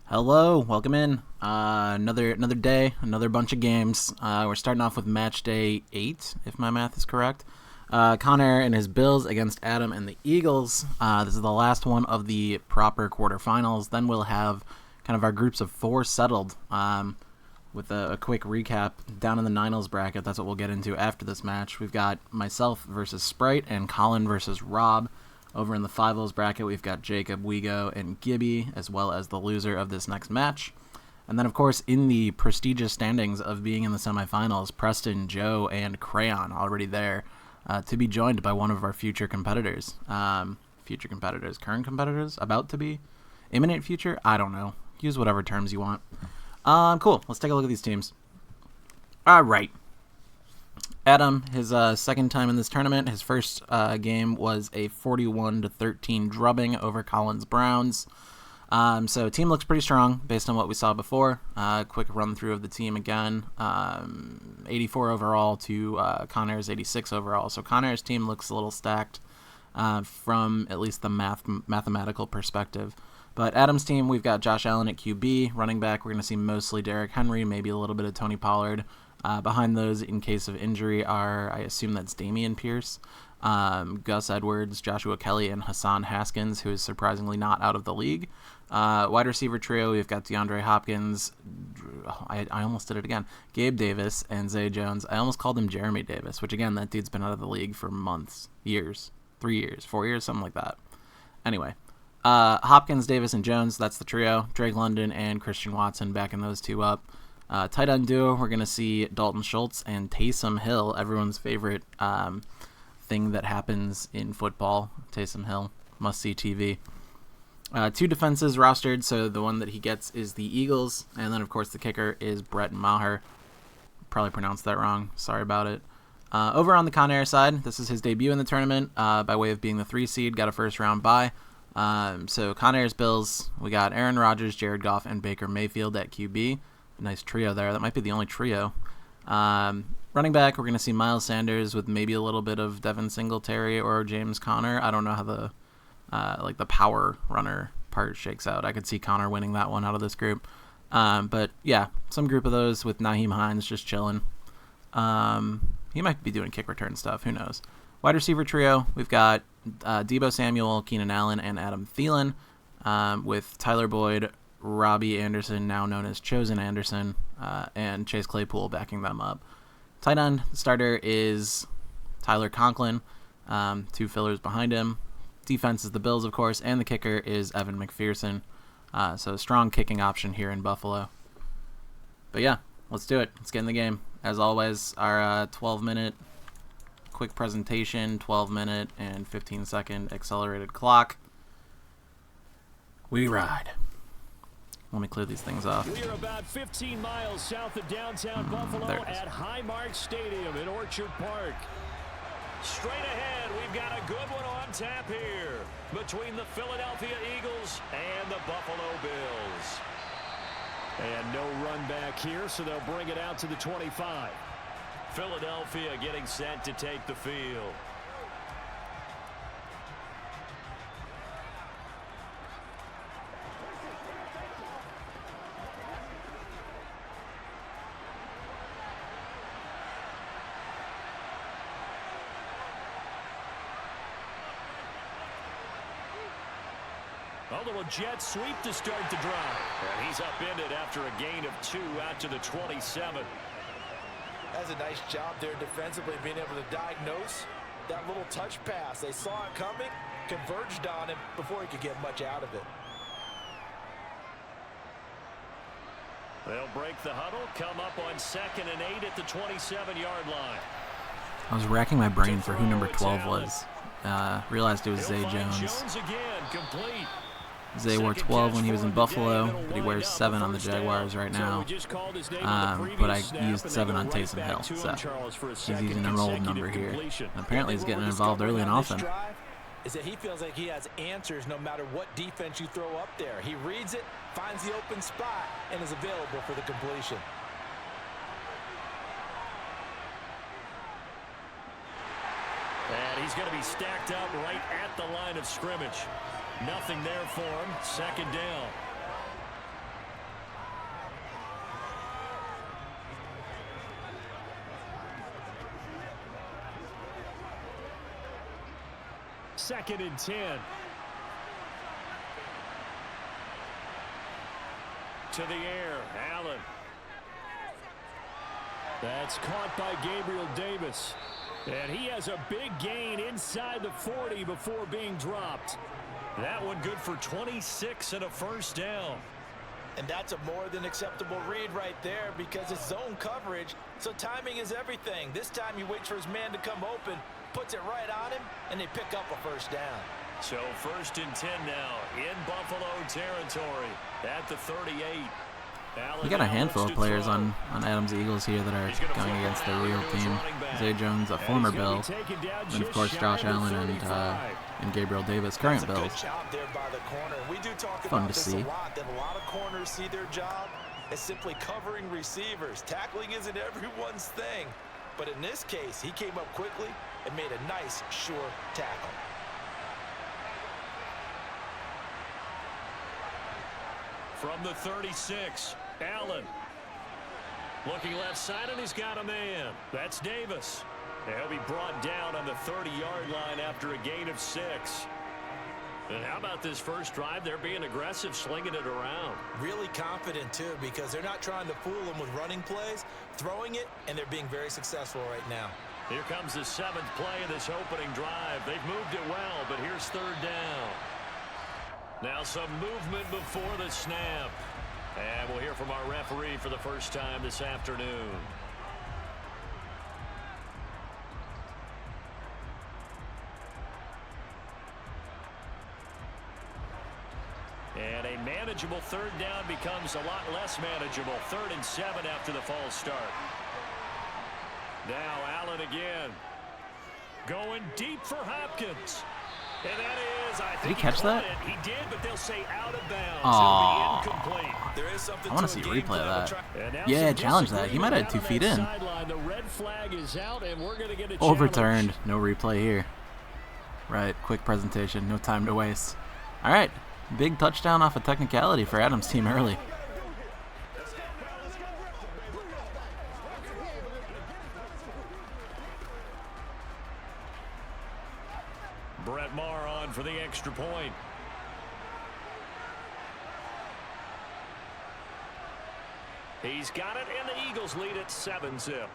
Hello, welcome in. Another day, another bunch of games. We're starting off with match day 8, if my math is correct. Conair and his Bills against Adam and the Eagles. This is the last one of the proper quarterfinals. Then we'll have kind of our groups of 4 settled. With a quick recap down in the Niners bracket, that's what we'll get into after this match. We've got myself versus Sprite and Colin versus Rob. Over in the 5-0s bracket, we've got Jacob, Wego, and Gibby, as well as the loser of this next match. And then, of course, in the prestigious standings of being in the semifinals, Preston, Joe, and Crayon already there to be joined by one of our future competitors. Current competitors, about to be, imminent future, I don't know. Use whatever terms you want. Cool, let's take a look at these teams. Alright. Adam, his second time in this tournament, his first game was a 41-13 drubbing over Colin's Browns. So team looks pretty strong based on what we saw before. Quick run through of the team again. 84 overall to Conair's 86 overall. So Conair's team looks a little stacked from at least the mathematical perspective. But Adam's team, we've got Josh Allen at QB. Running back, we're going to see mostly Derrick Henry, maybe a little bit of Tony Pollard. Behind those, in case of injury, are, I assume that's Dameon Pierce, Gus Edwards, Joshua Kelly, and Hassan Haskins, who is surprisingly not out of the league. Wide receiver trio, we've got DeAndre Hopkins, I almost did it again, Gabe Davis, and Zay Jones. I almost called him Jeremy Davis, which again, that dude's been out of the league for months, years, 3 years, 4 years, something like that. Anyway. Hopkins, Davis, and Jones, that's the trio. Drake London and Christian Watson backing those two up. Tight end duo, we're going to see Dalton Schultz and Taysom Hill, everyone's favorite thing that happens in football. Taysom Hill, must-see TV. 2 defenses rostered, so the one that he gets is the Eagles, and then, of course, the kicker is Brett Maher. Probably pronounced that wrong. Sorry about it. Over on the Conair side, this is his debut in the tournament by way of being the 3 seed, got a first-round bye. So Conair's Bills, we got Aaron Rodgers, Jared Goff, and Baker Mayfield at QB. Nice trio there. That might be the only trio. Running back, we're going to see Miles Sanders with maybe a little bit of Devin Singletary or James Conner. I don't know how the power runner part shakes out. I could see Conner winning that one out of this group. But yeah, some group of those with Nyheim Hines just chilling. He might be doing kick return stuff. Who knows? Wide receiver trio, we've got Deebo Samuel, Keenan Allen, and Adam Thielen, with Tyler Boyd, Robbie Anderson, now known as Chosen Anderson, and Chase Claypool backing them up. Tight end starter is Tyler Conklin, 2 fillers behind him. Defense is the Bills, of course, and the kicker is Evan McPherson. So a strong kicking option here in Buffalo. But yeah, let's do it. Let's get in the game. As always, our 12-minute quick presentation, 12-minute and 15-second accelerated clock. We ride. Let me clear these things off. We are about 15 miles south of downtown Buffalo at Highmark Stadium in Orchard Park. Straight ahead, we've got a good one on tap here between the Philadelphia Eagles and the Buffalo Bills. And no run back here, so they'll bring it out to the 25. Philadelphia getting set to take the field. A little jet sweep to start the drive. And he's upended after a gain of 2 out to the 27. That's a nice job there defensively, being able to diagnose that little touch pass. They saw it coming, converged on him before he could get much out of it. They'll break the huddle, come up on 2nd and 8 at the 27-yard line. I was racking my brain for who number 12 was. Realized it was Zay Jones. Again, complete. Zay wore 12 when he was in Buffalo, but he wears 7 on the Jaguars right now. But I used 7 on Taysom Hill, so he's using an old number here. And apparently he's getting involved early and often. Is that he feels like he has answers no matter what defense you throw up there. He reads it, finds the open spot, and is available for the completion. And he's going to be stacked up right at the line of scrimmage. Nothing there for him. 2nd down. 2nd and 10. To the air, Allen. That's caught by Gabriel Davis. And he has a big gain inside the 40 before being dropped. That one good for 26 and a first down. And that's a more than acceptable read right there because it's zone coverage, so timing is everything. This time he waits for his man to come open, puts it right on him, and they pick up a first down. So 1st and 10 now in Buffalo territory at the 38. We got a handful of players on Adams Eagles here that are going against their real team. Zay Jones, a former Bill, and of course Josh Allen and Gabriel Davis, current Bills. Fun to see. A lot of corners see their job as simply covering receivers. Tackling isn't everyone's thing, but in this case, he came up quickly and made a nice, sure tackle. From the 36, Allen. Looking left side, and he's got a man. That's Davis. And he'll be brought down on the 30-yard line after a gain of 6. And how about this first drive? They're being aggressive, slinging it around. Really confident, too, because they're not trying to fool them with running plays, throwing it, and they're being very successful right now. Here comes the 7th play of this opening drive. They've moved it well, but here's 3rd down. Now some movement before the snap. And we'll hear from our referee for the first time this afternoon. And a manageable 3rd down becomes a lot less manageable. 3rd and 7 after the false start. Now Allen again. Going deep for Hopkins. And that is, I think did he catch that? He did, but they'll say out of bounds. Aww. It'll be incomplete. There is something I want to see a replay of that. Yeah, challenge that. He might have had 2 feet in. The red flag is out, and we're going to get a overturned. No replay here. Right, quick presentation. No time to waste. All right, big touchdown off a technicality for Adams' team early. Brett Maher on for the extra point. He's got it, and the Eagles lead at 7-zip.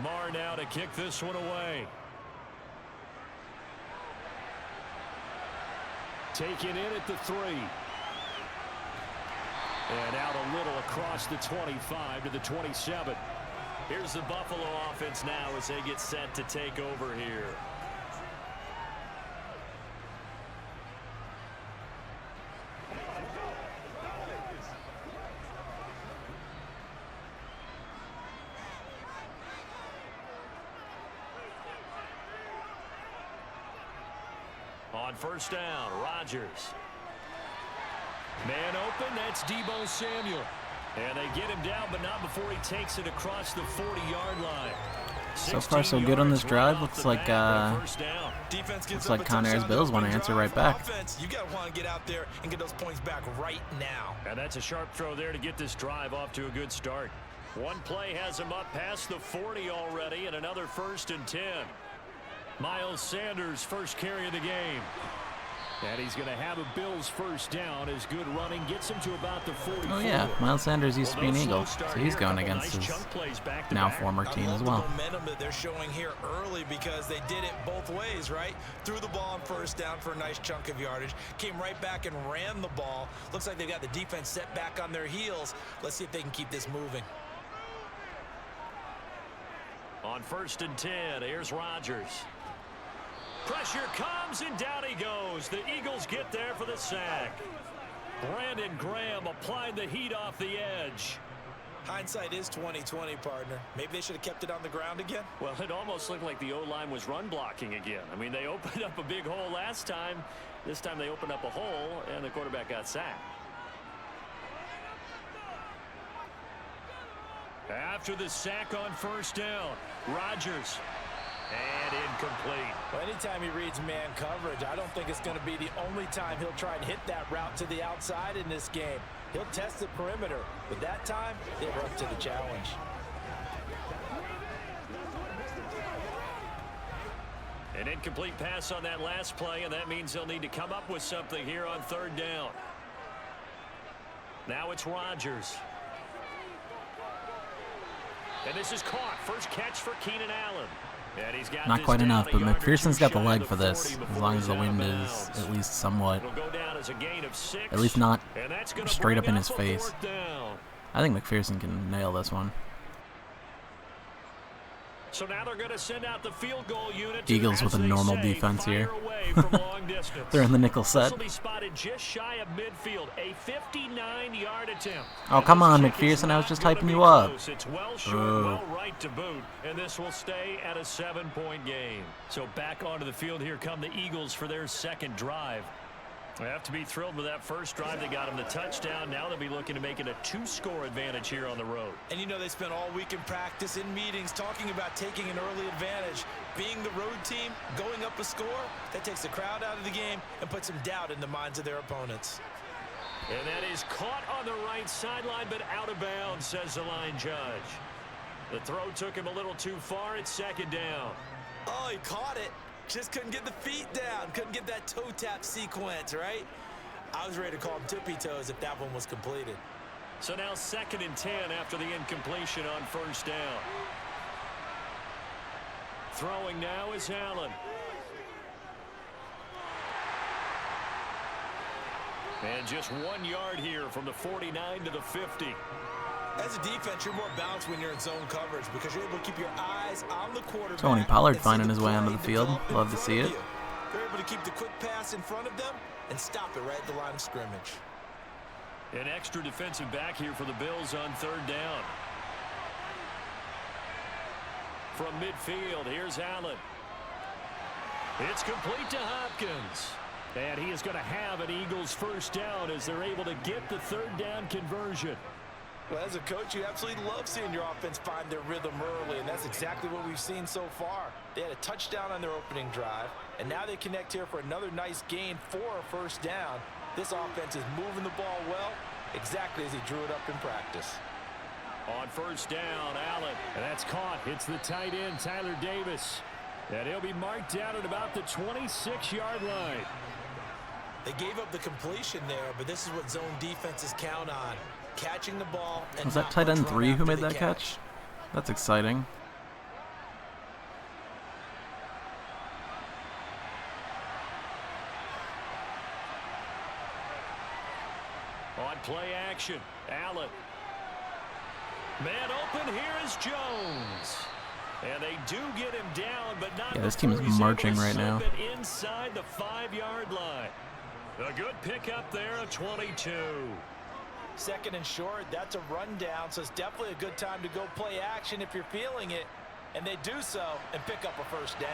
Maher now to kick this one away. Taken in at the 3. And out a little across the 25 to the 27. Here's the Buffalo offense now as they get set to take over here. On 1st down, Rodgers. Man open, that's Deebo Samuel. And they get him down, but not before he takes it across the 40-yard line. So far, so good on this drive. Looks like Conair's Bills want to answer right back. You got to want to get out there and get those points back right now. And that's a sharp throw there to get this drive off to a good start. One play has him up past the 40 already, and another 1st and 10. Miles Sanders' first carry of the game. And he's going to have a Bills first down as good running gets him to about the 44. Oh yeah, Miles Sanders used to be an Eagle, so he's going against his now former team as well. Momentum that they're showing here early because they did it both ways, right? Threw the ball on 1st down for a nice chunk of yardage, came right back and ran the ball. Looks like they've got the defense set back on their heels. Let's see if they can keep this moving. On 1st and 10, here's Rodgers. Pressure comes, and down he goes. The Eagles get there for the sack. Brandon Graham applied the heat off the edge. Hindsight is 20/20, partner. Maybe they should have kept it on the ground again. Well, it almost looked like the O-line was run blocking again. I mean, they opened up a big hole last time. This time they opened up a hole, and the quarterback got sacked. After the sack on 1st down, Rodgers. And incomplete. Well, anytime he reads man coverage, I don't think it's going to be the only time he'll try and hit that route to the outside in this game. He'll test the perimeter, but that time, they were up to the challenge. An incomplete pass on that last play, and that means they'll need to come up with something here on 3rd down. Now it's Rodgers. And this is caught. First catch for Keenan Allen. And he's got not quite enough, but McPherson's got the leg for this, as long as the wind is at least somewhat, at least not straight up in his face. I think McPherson can nail this one. So now they're going to send out the field goal unit. Eagles with a normal defense here. They're in the nickel set. Will be spotted just shy of midfield. A 59-yard attempt. Oh, come on, McPherson. I was just hyping you up. It's well short, well right to boot, and this will stay at a 7-point game. So back onto the field here come the Eagles for their second drive. They have to be thrilled with that first drive. They got them the touchdown. Now they'll be looking to make it a 2-score advantage here on the road. And you know they spent all week in practice, in meetings, talking about taking an early advantage. Being the road team, going up a score, that takes the crowd out of the game and puts some doubt in the minds of their opponents. And that is caught on the right sideline, but out of bounds, says the line judge. The throw took him a little too far. It's 2nd down. Oh, he caught it. Just couldn't get the feet down. Couldn't get that toe tap sequence, right? I was ready to call him tippy toes if that one was completed. So now 2nd and 10 after the incompletion on 1st down. Throwing now is Allen. And just 1 yard here from the 49 to the 50. As a defense, you're more balanced when you're in zone coverage because you're able to keep your eyes on the quarterback. Tony Pollard finding his way onto the field. Love to see it. They're able to keep the quick pass in front of them and stop it right at the line of scrimmage. An extra defensive back here for the Bills on 3rd down. From midfield, here's Allen. It's complete to Hopkins. And he is going to have an Eagles first down as they're able to get the 3rd down conversion. Well, as a coach, you absolutely love seeing your offense find their rhythm early, and that's exactly what we've seen so far. They had a touchdown on their opening drive, and now they connect here for another nice gain for a first down. This offense is moving the ball well, exactly as he drew it up in practice. On 1st down, Allen, and that's caught. It's the tight end, Tyler Davis, and he'll be marked down at about the 26-yard line. They gave up the completion there, but this is what zone defenses count on. Catching the ball. And was that tight end 3 who made that catch? That's exciting. On play action, Allen. Man open, here is Jones. And they do get him down, but not. Yeah, this team is marching right now. Inside the 5-yard line. A good pickup there, a 22. 2nd and short, that's a rundown, so it's definitely a good time to go play action if you're feeling it. And they do so and pick up a first down.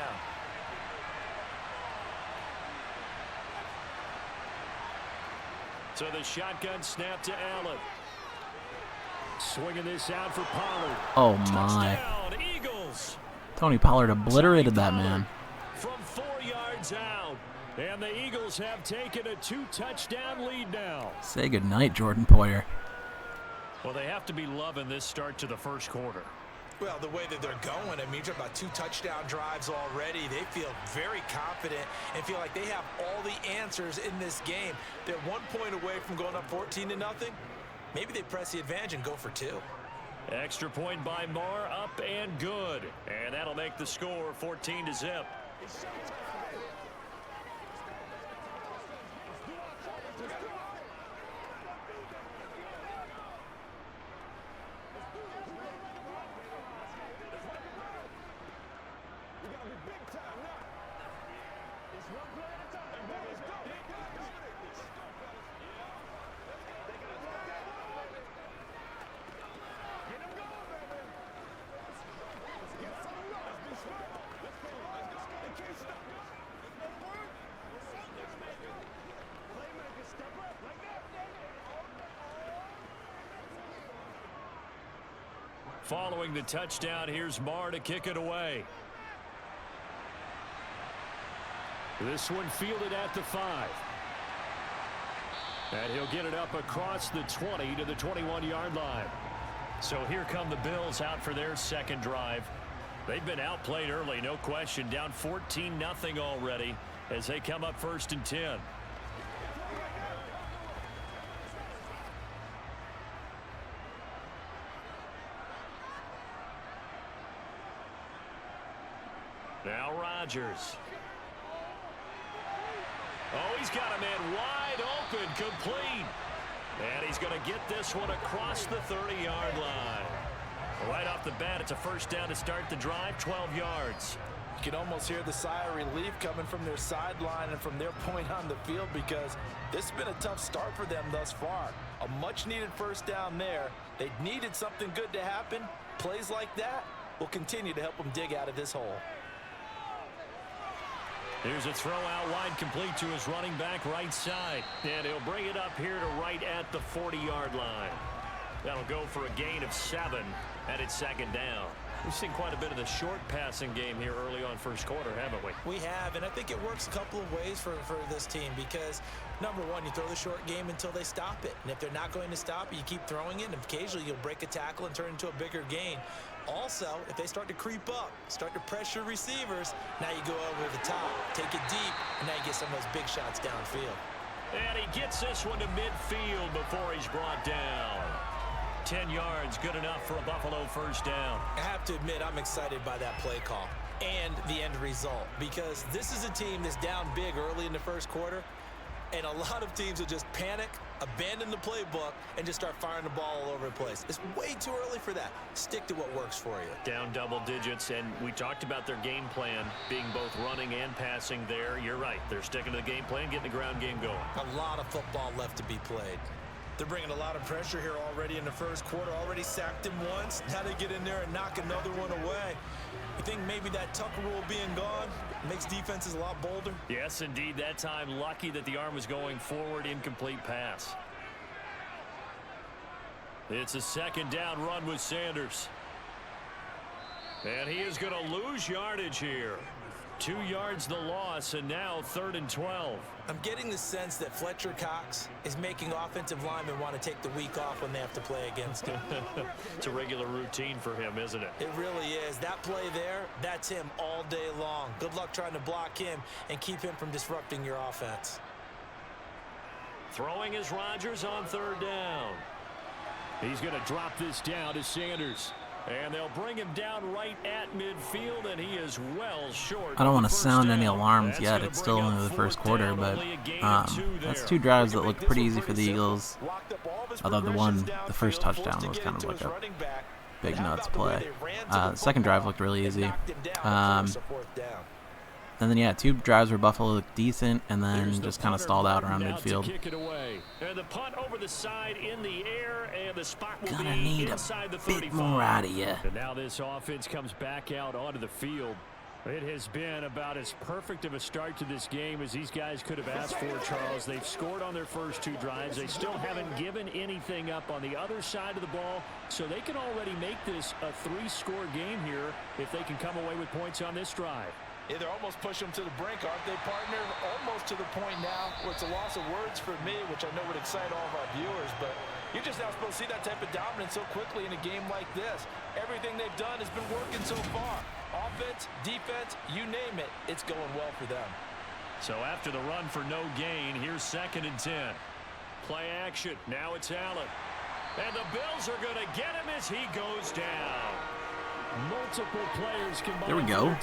So the shotgun snap to Allen. Swinging this out for Pollard. Oh my. Touchdown, Eagles. Tony Pollard obliterated that man. From 4 yards out. And the Eagles have taken a 2-touchdown lead now. Say goodnight, Jordan Poyer. Well, they have to be loving this start to the first quarter. Well, the way that they're going, I mean, you're talking about 2 touchdown drives already. They feel very confident and feel like they have all the answers in this game. They're 1 point away from going up 14-0. Maybe they press the advantage and go for 2. Extra point by Marr, up and good. And that'll make the score 14-0. Following the touchdown, here's Marr to kick it away. This one fielded at the 5. And he'll get it up across the 20 to the 21-yard line. So here come the Bills out for their second drive. They've been outplayed early, no question. Down 14-0 already as they come up 1st and 10. Now Rodgers. Oh, he's got a man wide open, complete. And he's going to get this one across the 30-yard line. Right off the bat, it's a first down to start the drive, 12 yards. You can almost hear the sigh of relief coming from their sideline and from their point on the field, because this has been a tough start for them thus far. A much-needed first down there. They needed something good to happen. Plays like that will continue to help them dig out of this hole. Here's a throw out wide, complete to his running back right side. And he'll bring it up here to right at the 40-yard line. That'll go for a gain of 7, and it's second down. We've seen quite a bit of the short passing game here early on first quarter, haven't we? We have, and I think it works a couple of ways for this team, because, number one, you throw the short game until they stop it. And if they're not going to stop it, you keep throwing it, and occasionally you'll break a tackle and turn it into a bigger gain. Also, if they start to creep up, start to pressure receivers, now you go over the top, take it deep, and now you get some of those big shots downfield. And he gets this one to midfield before he's brought down. 10 yards, good enough for a Buffalo first down. I have to admit, I'm excited by that play call and the end result, because this is a team that's down big early in the first quarter, and a lot of teams will just panic, abandon the playbook, and just start firing the ball all over the place. It's way too early for that. Stick to what works for you. Down double digits, and we talked about their game plan being both running and passing there. You're right. They're sticking to the game plan, getting the ground game going. A lot of football left to be played. They're bringing a lot of pressure here already in the first quarter. Already sacked him once. Now they get in there and knock another one away. You think maybe that Tucker rule being gone makes defenses a lot bolder? Yes, indeed. That time, lucky that the arm was going forward. Incomplete pass. It's a second down run with Sanders. And he is going to lose yardage here. 2 yards the loss, and now 3rd and 12. I'm getting the sense that Fletcher Cox is making offensive linemen want to take the week off when they have to play against him. It's a regular routine for him, isn't it? It really is. That play there, that's him all day long. Good luck trying to block him and keep him from disrupting your offense. Throwing is Rodgers on 3rd down. He's going to drop this down to Sanders. And they'll bring him down right at midfield, and he is well short. I don't want to sound any alarms yet. It's still only the first quarter, but that's 2 drives that looked pretty easy for the Eagles. Although the first touchdown was kind of like a big nuts play. The second drive looked really easy. And then, yeah, 2 drives where Buffalo looked decent, and then just kind of stalled out around midfield. And the punt over the side in the air, and the spot will Gonna be need inside the a 35. bit more out of you. And now this offense comes back out onto the field. It has been about as perfect of a start to this game as these guys could have asked for, Charles. They've scored on their first 2 drives. They still haven't given anything up on the other side of the ball, so they can already make this a 3-score game here if they can come away with points on this drive. Yeah, they're almost pushing them to the brink, aren't they, partner? Almost to the point now where it's a loss of words for me, which I know would excite all of our viewers, but you're just not supposed to see that type of dominance so quickly in a game like this. Everything they've done has been working so far. Offense, defense, you name it, it's going well for them. So after the run for no gain, here's 2nd and 10. Play action. Now it's Allen. And the Bills are going to get him as he goes down. Multiple players there we go.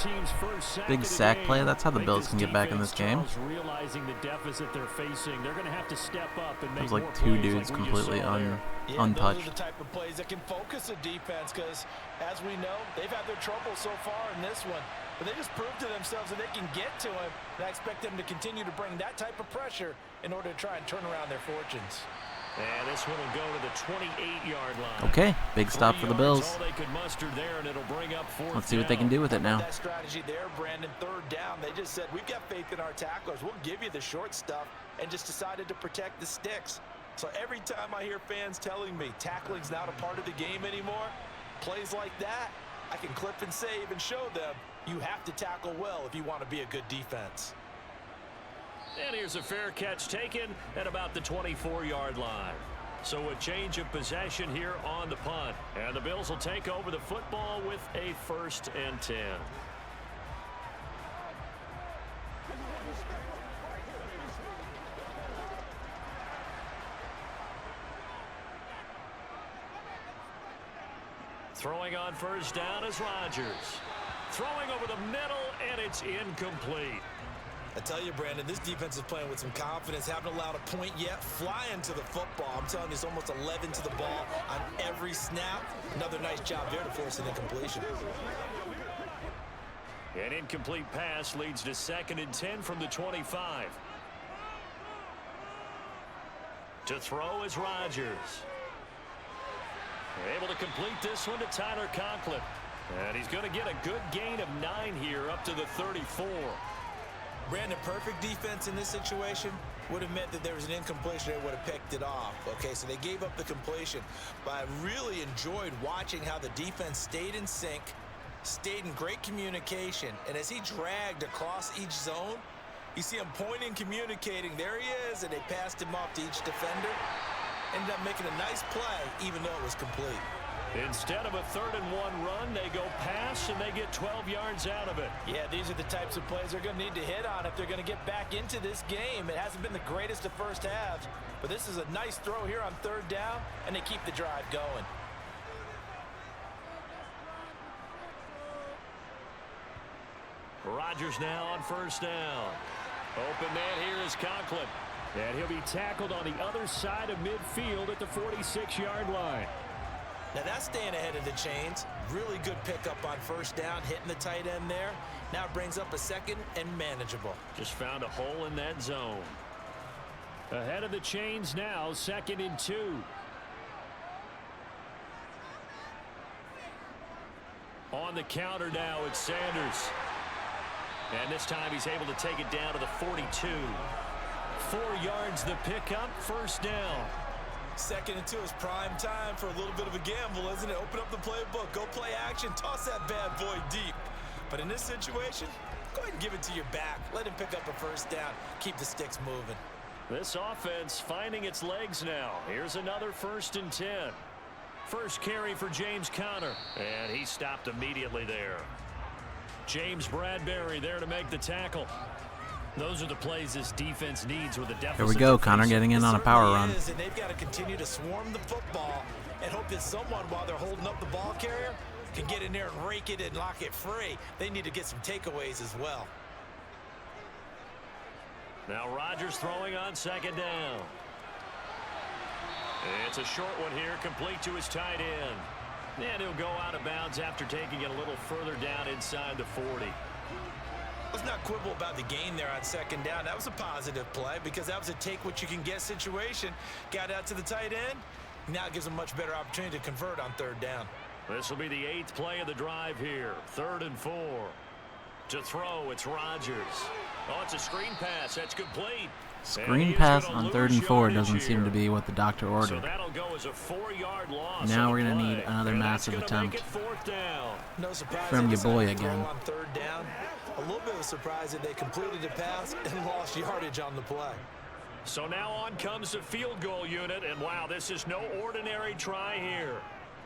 Big sack play. That's how the Bills can get back in this game. Realizing the deficit they're facing, they're going to have to step up and make it was like more 2 plays dudes like completely untouched. Those are the type of plays that can focus a defense, because as we know, they've had their trouble so far in this one. But they just proved to themselves that they can get to him, and I expect them to continue to bring that type of pressure in order to try and turn around their fortunes. And this one will go to the 28-yard line. Okay, big stop for the Bills. There, and it'll bring up Let's see what they can do with it now. That strategy there, Brandon, 3rd down. They just said, we've got faith in our tacklers. We'll give you the short stuff, and just decided to protect the sticks. So every time I hear fans telling me tackling's not a part of the game anymore, Plays like that, I can clip and save and show them you have to tackle well if you want to be a good defense. And here's a fair catch taken at about the 24-yard line. So a change of possession here on the punt. And the Bills will take over the football with a 1st and 10. Throwing on 1st down is Rodgers. Throwing over the middle, and it's incomplete. I tell you, Brandon, this defense is playing with some confidence. Haven't allowed a point yet. Flying to the football. I'm telling you, it's almost 11 to the ball on every snap. Another nice job there to force an incompletion. An incomplete pass leads to 2nd and 10 from the 25. To throw is Rodgers. Able to complete this one to Tyler Conklin. And he's going to get a good gain of 9 here up to the 34. Brandon, perfect defense in this situation would have meant that there was an incompletion. They would have picked it off. Okay, so they gave up the completion. But I really enjoyed watching how the defense stayed in sync, stayed in great communication. And as he dragged across each zone, you see him pointing, communicating. There he is, and they passed him off to each defender. Ended up making a nice play, even though it was complete. Instead of a 3rd and 1 run, they go pass, and they get 12 yards out of it. Yeah, these are the types of plays they're going to need to hit on if they're going to get back into this game. It hasn't been the greatest of first halves, but this is a nice throw here on 3rd down, and they keep the drive going. Rodgers now on 1st down. Open man here is Conklin. And he'll be tackled on the other side of midfield at the 46-yard line. Now that's staying ahead of the chains. Really good pickup on 1st down, hitting the tight end there. Now it brings up a 2nd and manageable. Just found a hole in that zone. Ahead of the chains now, 2nd and 2. On the counter now, it's Sanders. And this time he's able to take it down to the 42. 4 yards the pickup, 1st down. 2nd and 2 is prime time for a little bit of a gamble, isn't it? Open up the playbook, go play action, toss that bad boy deep. But in this situation, go ahead and give it to your back. Let him pick up a 1st down. Keep the sticks moving. This offense finding its legs now. Here's another 1st and 10. First carry for James Conner. And he stopped immediately there. James Bradbury there to make the tackle. Those are the plays this defense needs with a deficit. Here we go, Conner getting in on a power run. And they've got to continue to swarm the football and hope that someone, while they're holding up the ball carrier, can get in there and rake it and lock it free. They need to get some takeaways as well. Now Rodgers throwing on 2nd down. It's a short one here, complete to his tight end. And he'll go out of bounds after taking it a little further down inside the 40. Let's not quibble about the gain there on 2nd down. That was a positive play because that was a take-what-you-can-get situation. Got out to the tight end. Now it gives them a much better opportunity to convert on 3rd down. This will be the 8th play of the drive here. 3rd and 4. To throw, it's Rodgers. Oh, it's a screen pass. That's complete. Screen pass on 3rd and 4 doesn't seem to be what the doctor ordered. So that'll go as a 4-yard loss. Now we're going to need another massive attempt No surprise from your boy again. On 3rd down. A little bit of a surprise that they completed the pass and lost yardage on the play. So now on comes the field goal unit, and wow, this is no ordinary try here.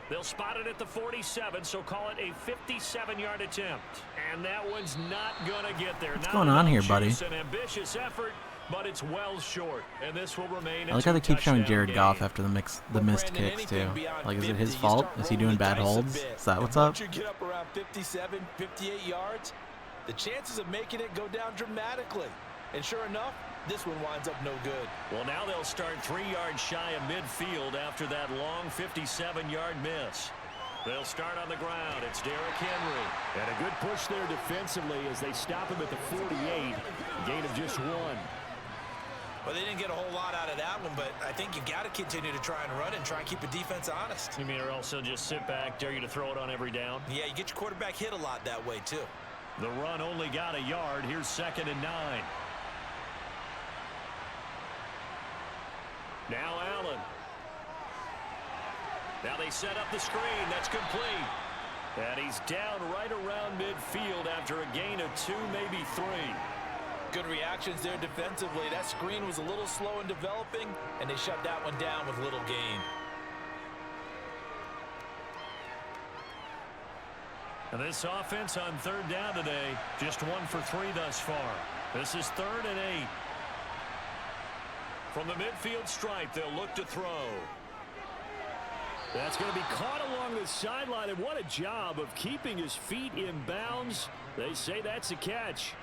They'll spot it at the 47, so call it a 57-yard attempt. And that one's not going to get there. What's going on here, buddy? An ambitious effort, but it's well short, and this will remain I like how they keep showing Jared Goff after the missed kicks, too. Like, is it his fault? Is he doing bad holds? Is that what's up? Once you get up around 57, 58 yards, the chances of making it go down dramatically. And sure enough, this one winds up no good. Well, now they'll start 3 yards shy of midfield after that long 57-yard miss. They'll start on the ground. It's Derrick Henry. And a good push there defensively as they stop him at the 48. Gain of just 1. Well, they didn't get a whole lot out of that one, but I think you got to continue to try and run and try and keep the defense honest. You mean or also just sit back, dare you to throw it on every down? Yeah, you get your quarterback hit a lot that way, too. The run only got a yard. Here's 2nd and 9. Now Allen. Now they set up the screen. That's complete. And he's down right around midfield after a gain of 2, maybe 3. Good reactions there defensively. That screen was a little slow in developing, and they shut that one down with little gain. And this offense on 3rd down today, just 1 for 3 thus far. This is 3rd and 8. From the midfield stripe, they'll look to throw. That's going to be caught along the sideline, and what a job of keeping his feet in bounds. They say that's a catch.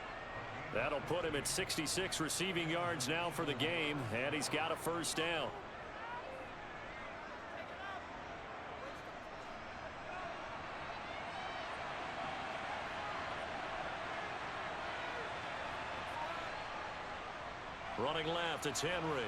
That'll put him at 66 receiving yards now for the game, and he's got a 1st down. Running left, it's Henry.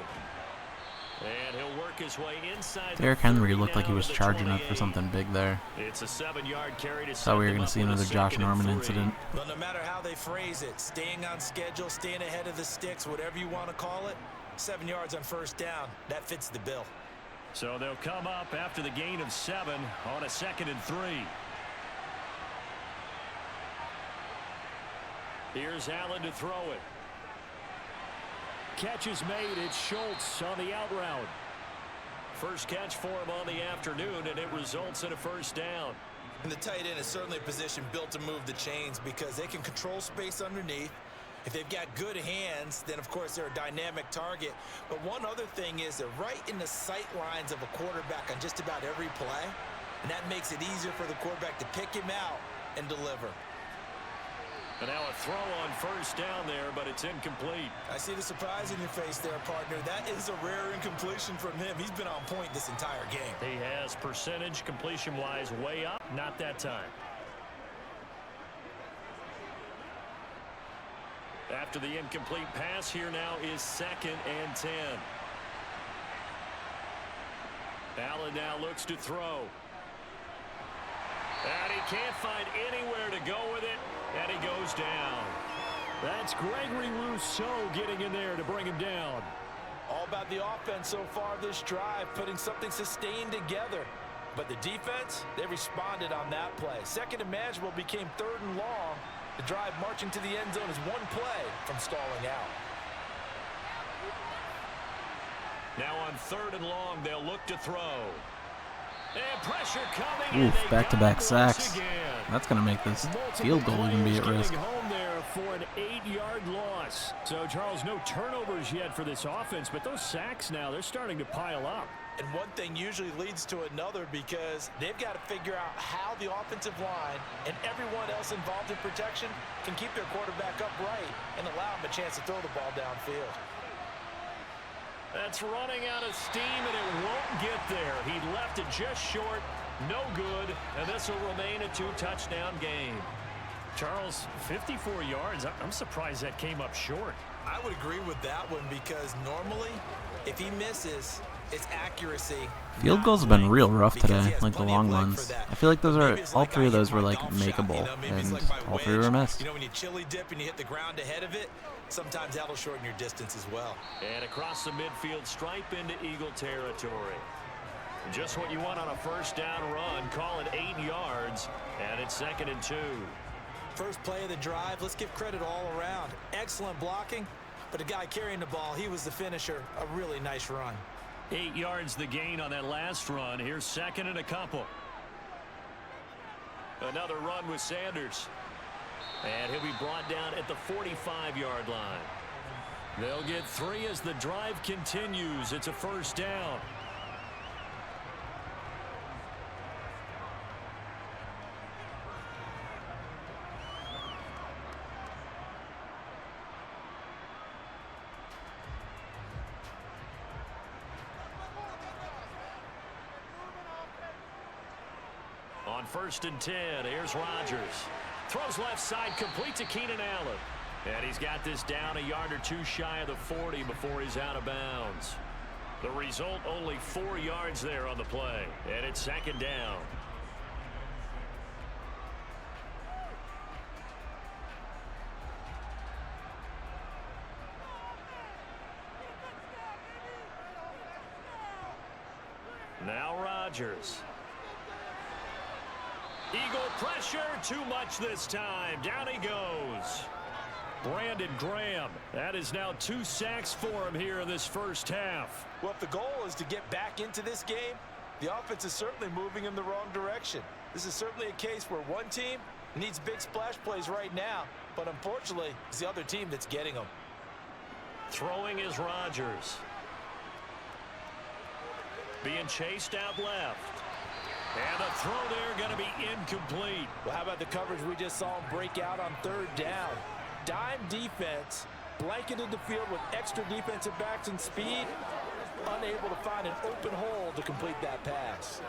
And he'll work his way inside. Derrick Henry looked like he was charging up for something big there. It's a 7-yard carry to Thought we were going to see another Josh Norman incident. But no matter how they phrase it, staying on schedule, staying ahead of the sticks, whatever you want to call it, 7 yards on 1st down, that fits the bill. So they'll come up after the gain of 7 on a 2nd and 3. Here's Allen to throw it. Catch is made. It's Schultz on the out route. First catch for him on the afternoon, and it results in a 1st down. And the tight end is certainly a position built to move the chains because they can control space underneath. If they've got good hands, then of course they're a dynamic target. But one other thing is they're right in the sight lines of a quarterback on just about every play. And that makes it easier for the quarterback to pick him out and deliver. And now a throw on 1st down there, but it's incomplete. I see the surprise in your face there, partner. That is a rare incompletion from him. He's been on point this entire game. He has percentage completion-wise way up. Not that time. After the incomplete pass, here now is 2nd and 10. Allen now looks to throw. And he can't find anywhere to go with it. And he goes down. That's Gregory Rousseau getting in there to bring him down. All about the offense so far this drive, putting something sustained together. But the defense, they responded on that play. 2nd and manageable became 3rd and long. The drive marching to the end zone is 1 play from stalling out. Now on 3rd and long, they'll look to throw. And pressure coming. Oof, back-to-back sacks. That's going to make this field goal even be at risk. Home there for an 8-yard loss. So, Charles, no turnovers yet for this offense, but those sacks now, they're starting to pile up. And one thing usually leads to another because they've got to figure out how the offensive line and everyone else involved in protection can keep their quarterback upright and allow him a chance to throw the ball downfield. That's running out of steam, and it won't get there. He left it just short, no good, and this will remain a 2-touchdown game. Charles, 54 yards. I'm surprised that came up short. I would agree with that one because normally, if he misses, it's accuracy. Field goals have been real rough today, like the long ones. I feel like those are all 3 of those were like makeable, and all 3 were missed. You know, when you chili dip and you hit the ground ahead of it, sometimes that'll shorten your distance as well. And across the midfield stripe into Eagle territory. Just what you want on a 1st down run. Call it 8 yards, and it's 2nd and 2. First play of the drive, let's give credit all around. Excellent blocking, but the guy carrying the ball, he was the finisher. A really nice run. 8 yards the gain on that last run. Here's 2nd and a couple. Another run with Sanders. And he'll be brought down at the 45-yard line. They'll get 3 as the drive continues. It's a 1st down. On 1st and 10, here's Rodgers. Throws left side, complete to Keenan Allen. And he's got this down a yard or 2 shy of the 40 before he's out of bounds. The result, only 4 yards there on the play. And it's 2nd down. Now Rodgers. Eagle pressure, too much this time. Down he goes. Brandon Graham. That is now 2 sacks for him here in this first half. Well, if the goal is to get back into this game, the offense is certainly moving in the wrong direction. This is certainly a case where one team needs big splash plays right now, but unfortunately, it's the other team that's getting them. Throwing is Rodgers. Being chased out left. And the throw there going to be incomplete. Well, how about the coverage we just saw him break out on 3rd down? Dime defense, blanketed the field with extra defensive backs and speed, unable to find an open hole to complete that pass.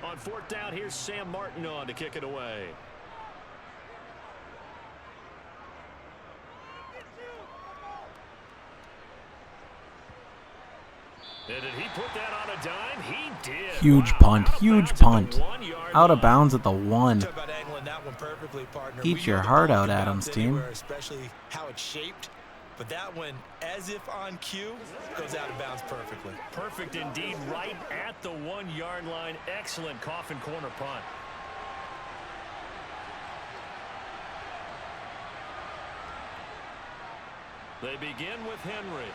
On 4th down, here's Sam Martin on to kick it away. And did he put that on a dime? He did. Huge punt. Huge punt. Out of bounds at the 1. Talk about angling that one perfectly, partner. Eat your heart out, Adams team. Especially how it's shaped. But that one, as if on cue, goes out of bounds perfectly. Perfect indeed, right at the 1-yard line. Excellent coffin corner punt. They begin with Henry.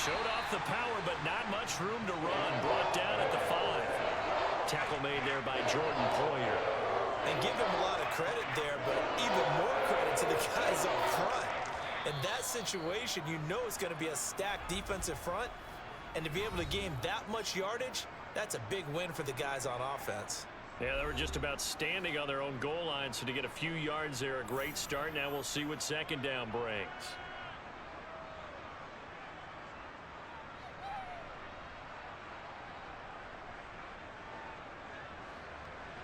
Showed off the power, but not much room to run. Brought down at the 5. Tackle made there by Jordan Poyer. And give him a lot of credit there, but even more credit to the guys up front. In that situation, you know it's going to be a stacked defensive front. And to be able to gain that much yardage, that's a big win for the guys on offense. Yeah, they were just about standing on their own goal line, so to get a few yards there, a great start. Now we'll see what 2nd down brings.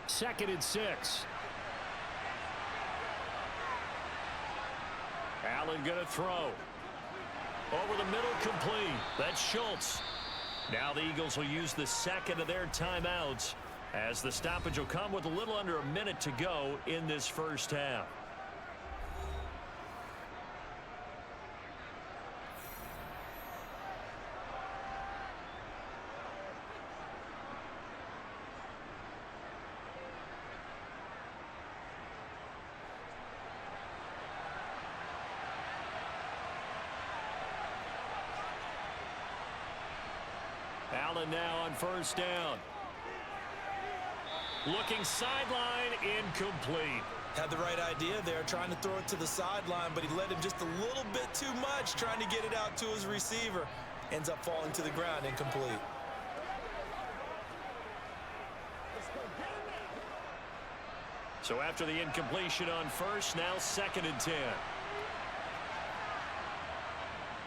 Second and 6. Allen going to throw. Over the middle, complete. That's Schultz. Now the Eagles will use the 2nd of their timeouts as the stoppage will come with a little under a minute to go in this first half. Allen now on 1st down. Looking sideline, incomplete. Had the right idea there, trying to throw it to the sideline, but he led him just a little bit too much, trying to get it out to his receiver. Ends up falling to the ground, incomplete. So after the incompletion on 1st, now 2nd and 10.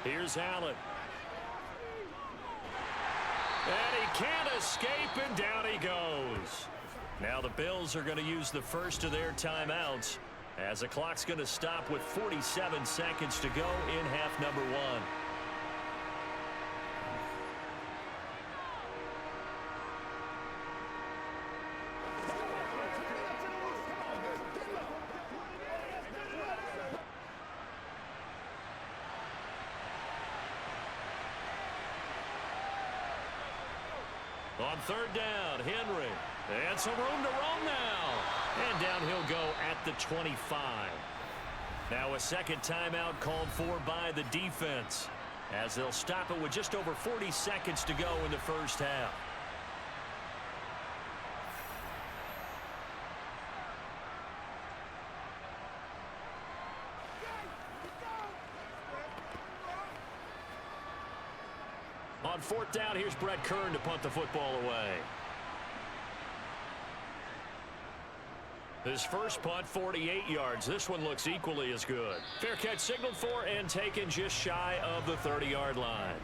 Here's Allen. And he can't escape, and down he goes. Now the Bills are going to use the 1st of their timeouts as the clock's going to stop with 47 seconds to go in half number 1. On 3rd down, Henry. And some room to roam now. And down he'll go at the 25. Now a 2nd timeout called for by the defense as they'll stop it with just over 40 seconds to go in the first half. On 4th down, here's Brett Kern to punt the football away. His first punt, 48 yards. This one looks equally as good. Fair catch signaled for and taken just shy of the 30-yard line.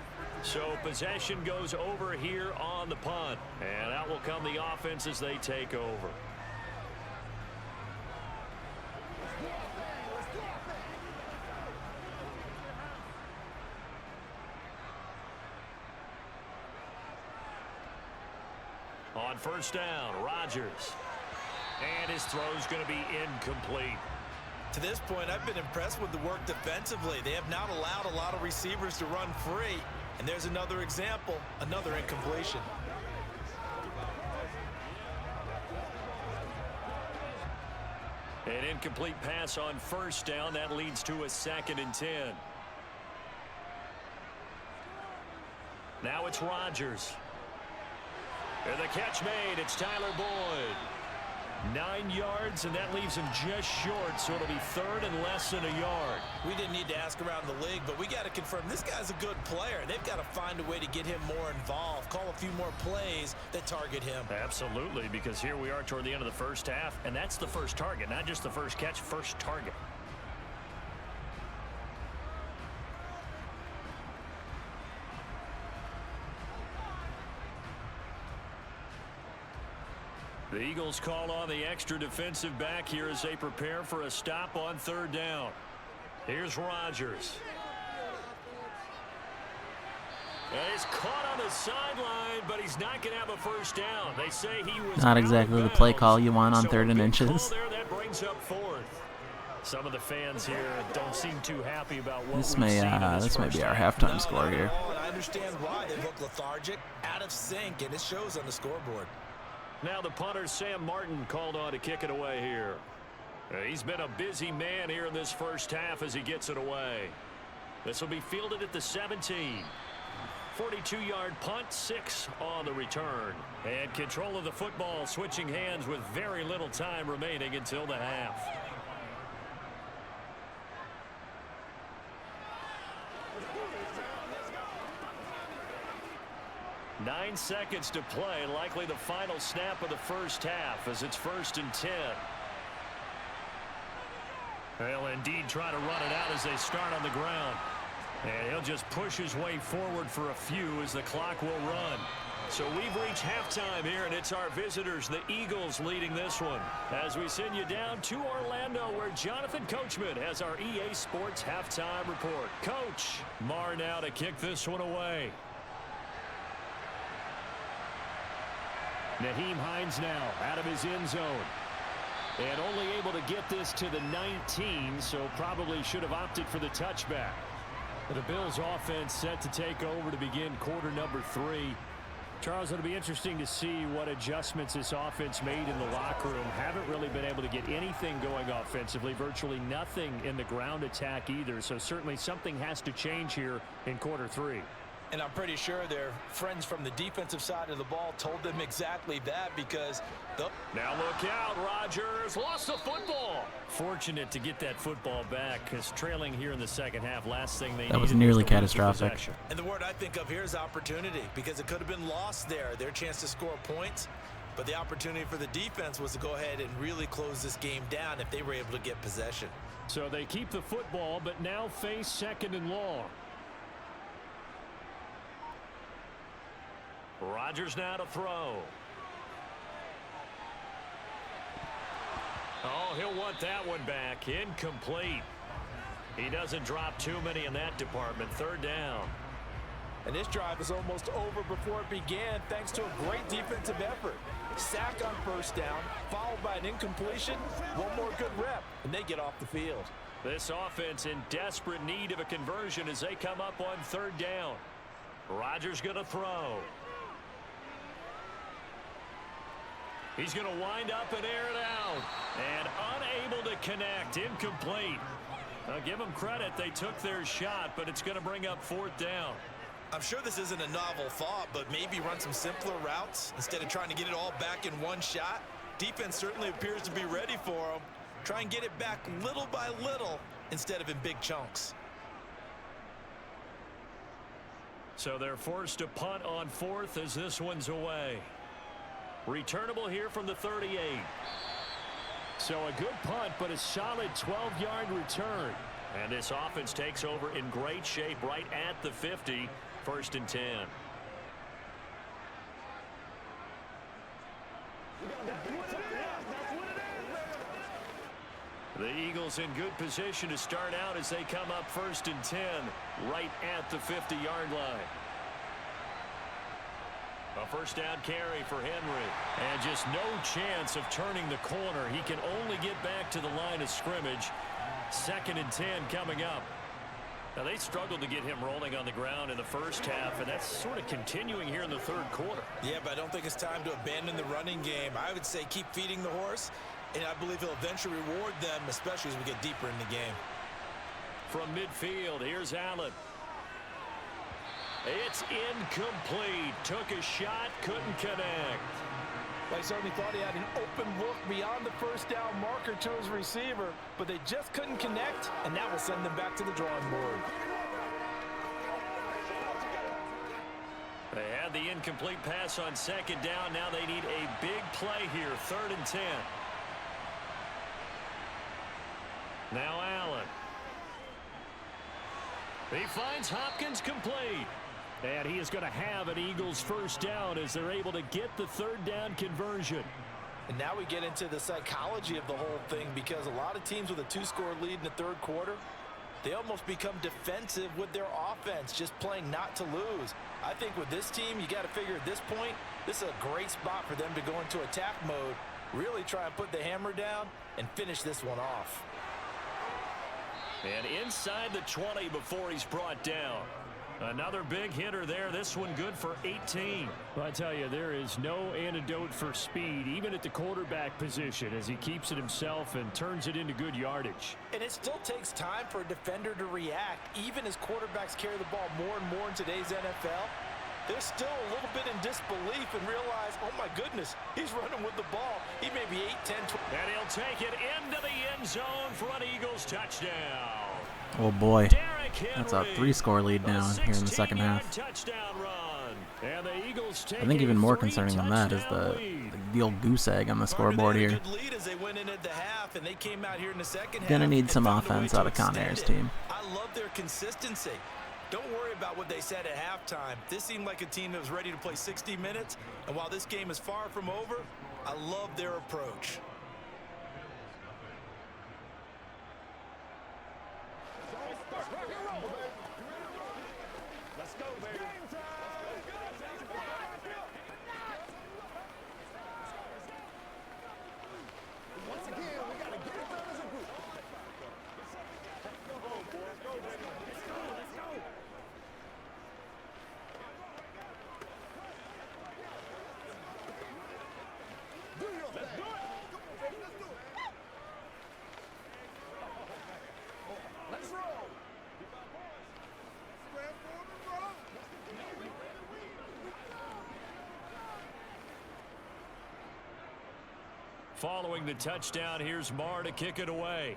So possession goes over here on the punt. And out will come the offense as they take over. On 1st down, Rodgers. And his throw's going to be incomplete. To this point, I've been impressed with the work defensively. They have not allowed a lot of receivers to run free. And there's another example, another incompletion. An incomplete pass on first down. That leads to a 2nd and 10. Now it's Rodgers. And the catch made. It's Tyler Boyd. 9 yards, and that leaves him just short, so it'll be 3rd and less than a yard. We didn't need to ask around the league, but we got to confirm this guy's a good player. They've got to find a way to get him more involved, call a few more plays that target him. Absolutely, because here we are toward the end of the first half, and that's the first target, not just the first catch, first target. The Eagles call on the extra defensive back here as they prepare for a stop on 3rd down. Here's Rodgers. And he's caught on the sideline, but he's not going to have a first down. They say he was not exactly the play call you want on 3rd and inches. There, that brings up 4th. Some of the fans here don't seem too happy about what this may be our halftime score here. I understand why they look lethargic, out of sync, and it shows on the scoreboard. Now the punter, Sam Martin, called on to kick it away here. He's been a busy man here in this first half as he gets it away. This will be fielded at the 17. 42-yard punt, 6 on the return. And control of the football switching hands with very little time remaining until the half. Nine seconds to play, likely the final snap of the first half as it's 1st and 10. They'll indeed try to run it out as they start on the ground. And he'll just push his way forward for a few as the clock will run. So we've reached halftime here, and it's our visitors, the Eagles, leading this one. As we send you down to Orlando, where Jonathan Coachman has our EA Sports halftime report. Coach, Marr now to kick this one away. Nyheim Hines now out of his end zone. And only able to get this to the 19, so probably should have opted for the touchback. The Bills offense set to take over to begin quarter number 3. Charles, it'll be interesting to see what adjustments this offense made in the locker room. Haven't really been able to get anything going offensively, virtually nothing in the ground attack either. So certainly something has to change here in quarter 3. And I'm pretty sure their friends from the defensive side of the ball told them exactly that, because now look out, Rodgers lost the football. Fortunate to get that football back, because trailing here in the second half, last thing they that was nearly catastrophic. And the word I think of here is opportunity, because it could have been lost there, their chance to score points. But the opportunity for the defense was to go ahead and really close this game down if they were able to get possession. So they keep the football, but now face 2nd and long. Rodgers now to throw. Oh, he'll want that one back. Incomplete. He doesn't drop too many in that department. 3rd down. And this drive is almost over before it began, thanks to a great defensive effort. Sack on 1st down, followed by an incompletion. One more good rep, and they get off the field. This offense in desperate need of a conversion as they come up on 3rd down. Rodgers going to throw. He's going to wind up and air it out. And unable to connect. Incomplete. Now give them credit. They took their shot, but it's going to bring up 4th down. I'm sure this isn't a novel thought, but maybe run some simpler routes instead of trying to get it all back in one shot. Defense certainly appears to be ready for them. Try and get it back little by little instead of in big chunks. So they're forced to punt on 4th as this one's away. Returnable here from the 38. So a good punt, but a solid 12-yard return. And this offense takes over in great shape right at the 50. 1st and 10. The Eagles in good position to start out as they come up 1st and 10 right at the 50-yard line. A 1st down carry for Henry. And just no chance of turning the corner. He can only get back to the line of scrimmage. 2nd and 10 coming up. Now, they struggled to get him rolling on the ground in the first half, and that's sort of continuing here in the third quarter. Yeah, but I don't think it's time to abandon the running game. I would say keep feeding the horse, and I believe he'll eventually reward them, especially as we get deeper in the game. From midfield, here's Allen. It's incomplete. Took a shot, couldn't connect. Well, he certainly thought he had an open look beyond the first down marker to his receiver, but they just couldn't connect, and that will send them back to the drawing board. They had the incomplete pass on second down. Now they need a big play here, 3rd and 10. Now Allen. He finds Hopkins complete. And he is going to have an Eagles first down as they're able to get the 3rd down conversion. And now we get into the psychology of the whole thing, because a lot of teams with a 2-score lead in the third quarter, they almost become defensive with their offense, just playing not to lose. I think with this team, you got to figure at this point, this is a great spot for them to go into attack mode, really try and put the hammer down and finish this one off. And inside the 20 before he's brought down. Another big hitter there. This one good for 18. Well, I tell you, there is no antidote for speed, even at the quarterback position, as he keeps it himself and turns it into good yardage. And it still takes time for a defender to react, even as quarterbacks carry the ball more and more in today's NFL. They're still a little bit in disbelief and realize, oh my goodness, he's running with the ball. He may be 8, 10, 12. And he'll take it into the end zone for an Eagles touchdown. Oh boy, that's a 3-score lead now here in the second half. Touchdown run. And the Eagles take I think even more concerning than that is the old goose egg on the scoreboard here. Gonna need some offense out of Conair's team. I love their consistency. Don't worry about what they said at halftime. This seemed like a team that was ready to play 60 minutes. And while this game is far from over, I love their approach. Let's go, baby. Once again, we got to get it done as a group. Let's go home, boys. Let's go, baby. Let's go. Let's go. Do your thing. Let's do it. Come on, baby. Let's do it. Let's roll. Following the touchdown, here's Marr to kick it away.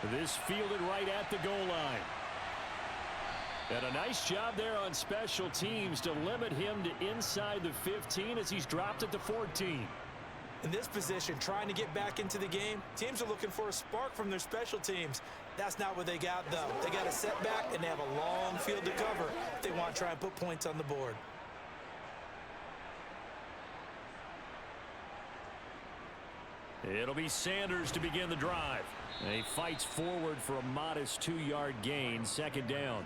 This fielded right at the goal line. And a nice job there on special teams to limit him to inside the 15 as he's dropped it to 14. In this position, trying to get back into the game, teams are looking for a spark from their special teams. That's not what they got, though. They got a setback, and they have a long field to cover if they want to try and put points on the board. It'll be Sanders to begin the drive. He fights forward for a modest 2-yard gain, 2nd down.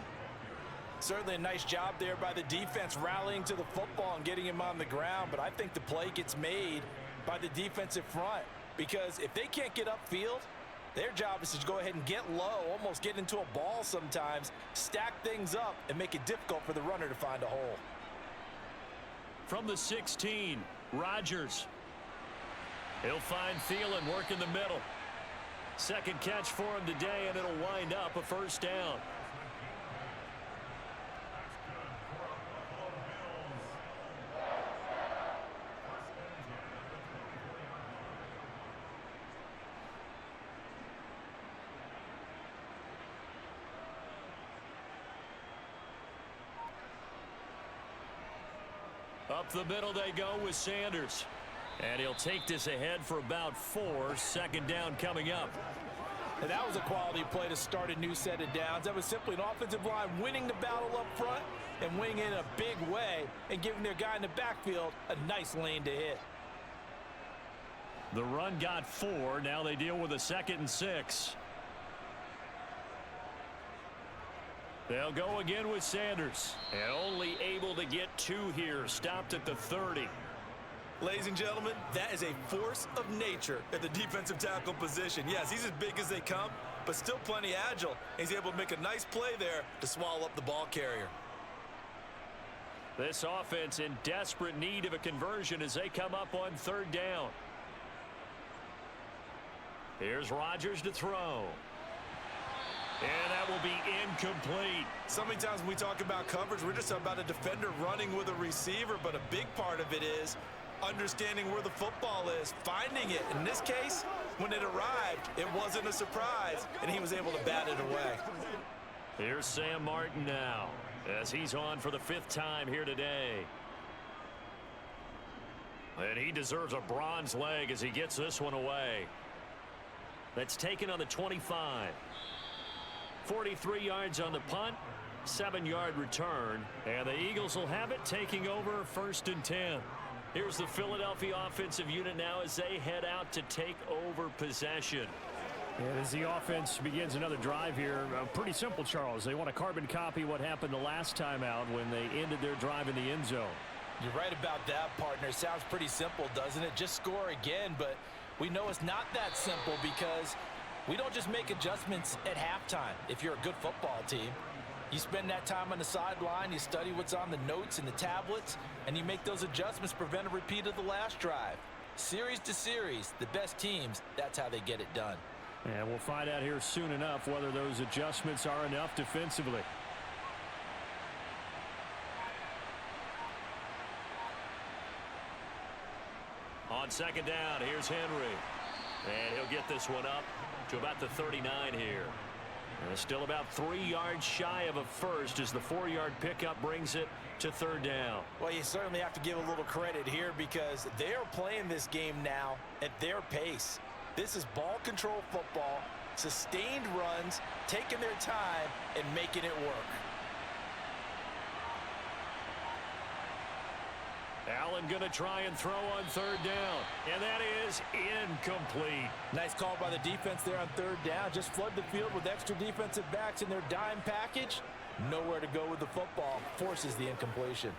Certainly a nice job there by the defense rallying to the football and getting him on the ground, but I think the play gets made by the defensive front, because if they can't get upfield, their job is to go ahead and get low, almost get into a ball sometimes, stack things up, and make it difficult for the runner to find a hole. From the 16, Rodgers. He'll find Thielen work in the middle. Second catch for him today, and it'll wind up a 1st down. Up the middle they go with Sanders. And he'll take this ahead for about 4. 2nd down coming up. And that was a quality play to start a new set of downs. That was simply an offensive line winning the battle up front and winning in a big way and giving their guy in the backfield a nice lane to hit. The run got 4. Now they deal with a 2nd and 6. They'll go again with Sanders. And only able to get 2 here. Stopped at the 30. Ladies and gentlemen, that is a force of nature at the defensive tackle position. Yes, he's as big as they come, but still plenty agile. He's able to make a nice play there to swallow up the ball carrier. This offense in desperate need of a conversion as they come up on third down. Here's Rodgers to throw. And that will be incomplete. So many times when we talk about coverage, we're just about a defender running with a receiver, but a big part of it is understanding where the football is, finding it. In this case, when it arrived, it wasn't a surprise, and he was able to bat it away. Here's Sam Martin now, as he's on for the 5th time here today. And he deserves a bronze leg as he gets this one away. That's taken on the 25. 43 yards on the punt, 7-yard return, and the Eagles will have it, taking over 1st and 10. Here's the Philadelphia offensive unit now as they head out to take over possession. And as the offense begins another drive here, pretty simple, Charles. They want to carbon copy what happened the last time out when they ended their drive in the end zone. You're right about that, partner. Sounds pretty simple, doesn't it? Just score again, but we know it's not that simple because we don't just make adjustments at halftime if you're a good football team. You spend that time on the sideline, you study what's on the notes and the tablets, and you make those adjustments to prevent a repeat of the last drive. Series to series, the best teams, that's how they get it done. And we'll find out here soon enough whether those adjustments are enough defensively. On 2nd down, here's Henry. And he'll get this one up to about the 39 here. And still about 3 yards shy of a first as the 4-yard pickup brings it to 3rd down. Well, you certainly have to give a little credit here because they are playing this game now at their pace. This is ball control football, sustained runs, taking their time and making it work. Allen going to try and throw on 3rd down, and that is incomplete. Nice call by the defense there on 3rd down. Just flood the field with extra defensive backs in their dime package. Nowhere to go with the football. Forces the incompletion.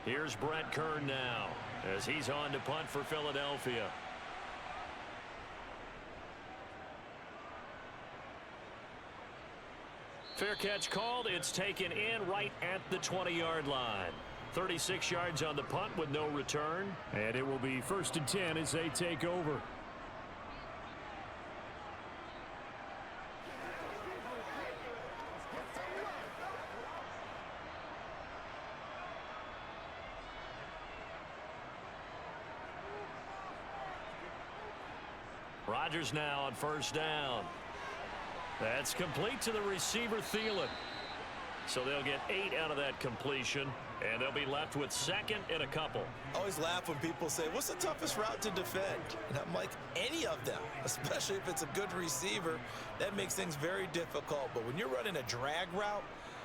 Here's Brett Kern now as he's on to punt for Philadelphia. Fair catch called. It's taken in right at the 20-yard line. 36 yards on the punt with no return. And it will be 1st and 10 as they take over. Rodgers now on 1st down. That's complete to the receiver, Thielen. So they'll get 8 out of that completion, and they'll be left with 2nd and a couple. I always laugh when people say, what's the toughest route to defend? And I'm like, any of them, especially if it's a good receiver. That makes things very difficult. But when you're running a drag route,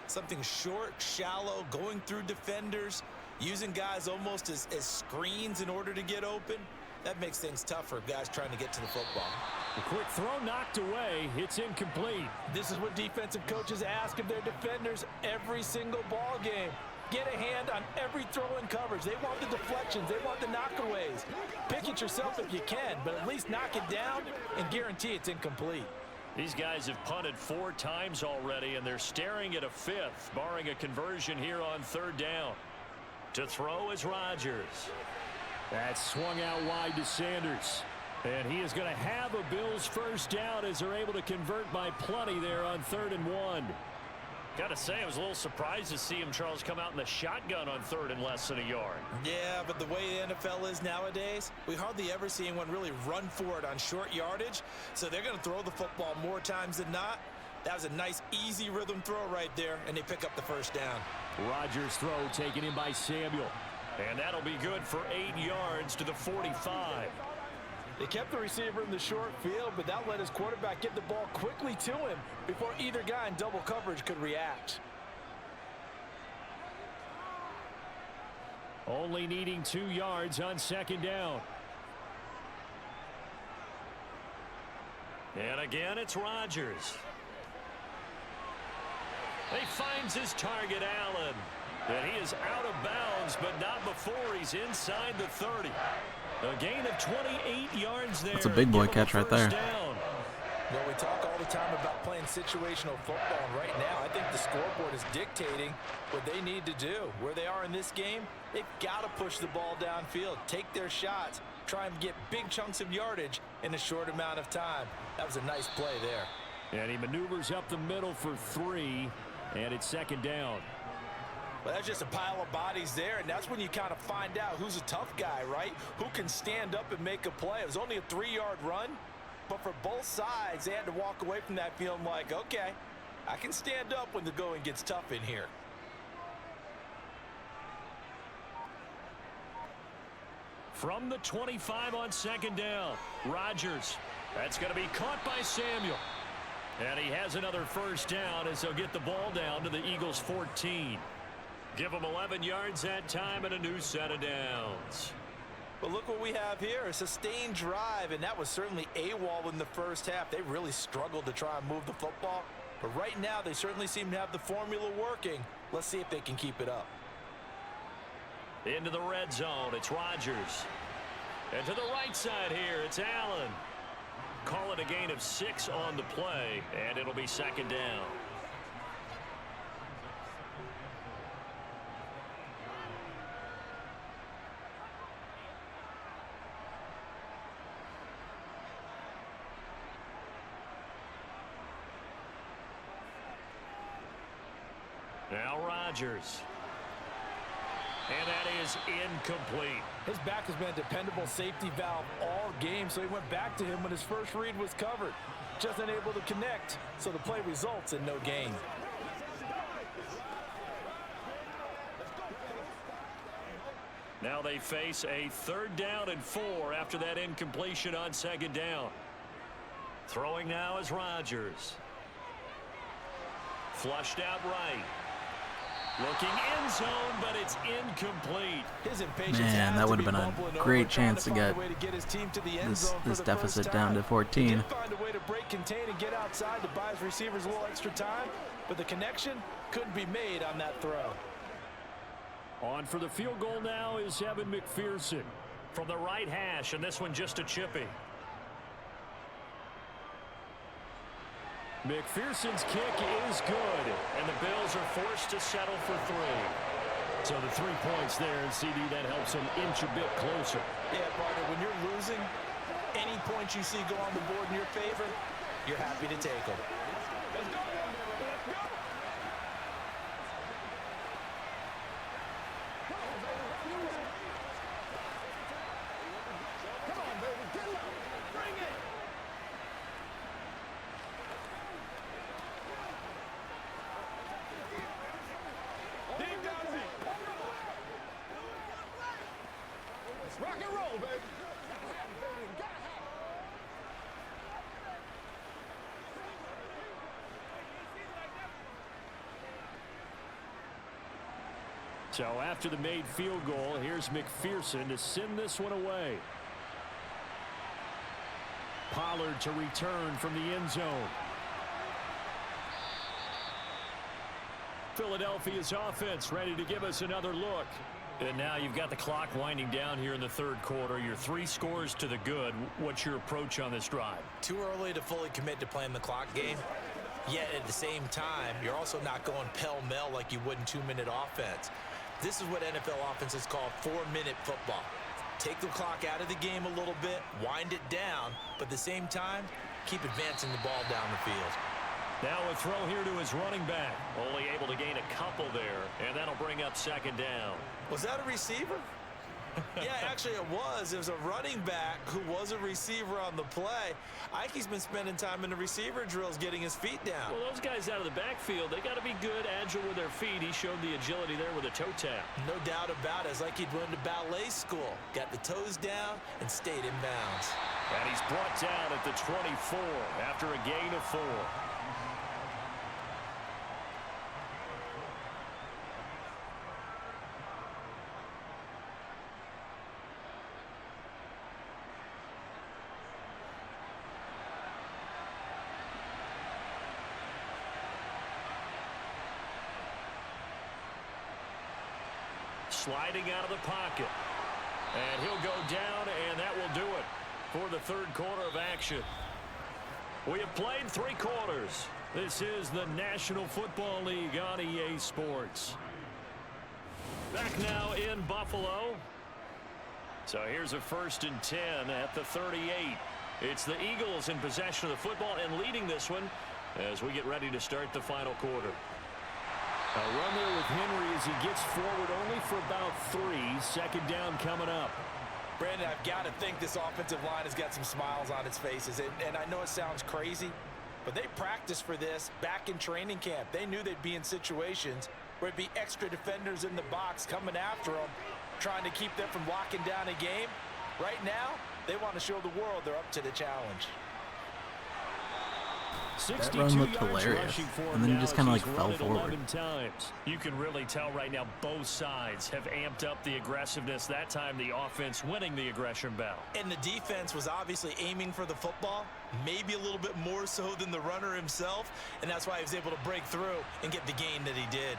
something short, shallow, going through defenders, using guys almost as screens in order to get open, that makes things tough for guys trying to get to the football. The quick throw knocked away. It's incomplete. This is what defensive coaches ask of their defenders every single ball game. Get a hand on every throw in coverage. They want the deflections. They want the knockaways. Pick it yourself if you can, but at least knock it down and guarantee it's incomplete. These guys have punted 4 times already, and they're staring at a 5th, barring a conversion here on 3rd down. To throw is Rodgers. That's swung out wide to Sanders. And he is going to have a Bills 1st down as they're able to convert by plenty there on 3rd and 1. Got to say, I was a little surprised to see him, Charles, come out in the shotgun on 3rd and less than a yard. Yeah, but the way the NFL is nowadays, we hardly ever see anyone really run for it on short yardage. So they're going to throw the football more times than not. That was a nice, easy rhythm throw right there, and they pick up the 1st down. Rodgers' throw taken in by Samuel. And that'll be good for 8 yards to the 45. They kept the receiver in the short field, but that let his quarterback get the ball quickly to him before either guy in double coverage could react. Only needing 2 yards on 2nd down. And again, it's Rodgers. He finds his target, Allen. And he is out of bounds, but not before he's inside the 30. A gain of 28 yards there. That's a big boy catch right there. Down. Well, we talk all the time about playing situational football, and right now I think the scoreboard is dictating what they need to do. Where they are in this game, they've got to push the ball downfield, take their shots, try and get big chunks of yardage in a short amount of time. That was a nice play there. And he maneuvers up the middle for 3, and it's second down. Well, that's just a pile of bodies there, and that's when you kind of find out who's a tough guy, right? Who can stand up and make a play. It was only a 3-yard run, but for both sides, they had to walk away from that feeling like, okay, I can stand up when the going gets tough in here. From the 25 on second down, Rodgers. That's going to be caught by Samuel. And he has another first down as they'll get the ball down to the Eagles' 14. Give them 11 yards that time and a new set of downs. But look what we have here, a sustained drive, and that was certainly AWOL in the first half. They really struggled to try and move the football. But right now, they certainly seem to have the formula working. Let's see if they can keep it up. Into the red zone, it's Rodgers. And to the right side here, it's Allen. Call it a gain of 6 on the play, and it'll be second down. Now Rodgers. And that is incomplete. His back has been a dependable safety valve all game, so he went back to him when his first read was covered. Just unable to connect, so the play results in no gain. Now they face a 3rd down and 4 after that incompletion on second down. Throwing now is Rodgers. Flushed out right. Looking end zone, but it's incomplete. His impatience Man, that would have been a great chance to get this deficit down to 14. He did find a way to break, contain, and get outside to buy his receivers a little extra time, but the connection couldn't be made on that throw. On for the field goal now is Evan McPherson from the right hash, and this one just a chippy. McPherson's kick is good, and the Bills are forced to settle for 3. So the 3 points there, and CD, that helps them inch a bit closer. Yeah, partner, when you're losing, any points you see go on the board in your favor, you're happy to take them. Let's go. Let's go. Come on, baby, get up. Bring it. Rock and roll, baby. So after the made field goal, here's McPherson to send this one away. Pollard to return from the end zone. Philadelphia's offense ready to give us another look. And now you've got the clock winding down here in the 3rd quarter. Your 3 scores to the good. What's your approach on this drive? Too early to fully commit to playing the clock game. Yet at the same time, you're also not going pell-mell like you would in 2-minute offense. This is what NFL offenses call 4-minute football. Take the clock out of the game a little bit, wind it down, but at the same time, keep advancing the ball down the field. Now a throw here to his running back. Only able to gain a couple there, and that'll bring up second down. Was that a receiver? Yeah, actually it was. It was a running back who was a receiver on the play. Ike's been spending time in the receiver drills getting his feet down. Well, those guys out of the backfield, they got to be good, agile with their feet. He showed the agility there with a toe tap. No doubt about it. It's like he'd went to ballet school. Got the toes down and stayed in bounds. And he's brought down at the 24 after a gain of 4. sliding out of the pocket. And he'll go down, and that will do it for the third quarter of action. We have played 3 quarters. This is the National Football League on EA Sports. Back now in Buffalo. So here's a 1st and 10 at the 38. It's the Eagles in possession of the football and leading this one as we get ready to start the final quarter. A run there with Henry as he gets forward only for about 3. 2nd down coming up. Brandon, I've got to think this offensive line has got some smiles on its faces. And I know it sounds crazy, but they practiced for this back in training camp. They knew they'd be in situations where it'd be extra defenders in the box coming after them, trying to keep them from locking down a game. Right now, they want to show the world they're up to the challenge. That run looked hilarious, and then he just kind of like fell forward. Times. You can really tell right now both sides have amped up the aggressiveness. That time the offense winning the aggression battle. And the defense was obviously aiming for the football, maybe a little bit more so than the runner himself, and that's why he was able to break through and get the gain that he did.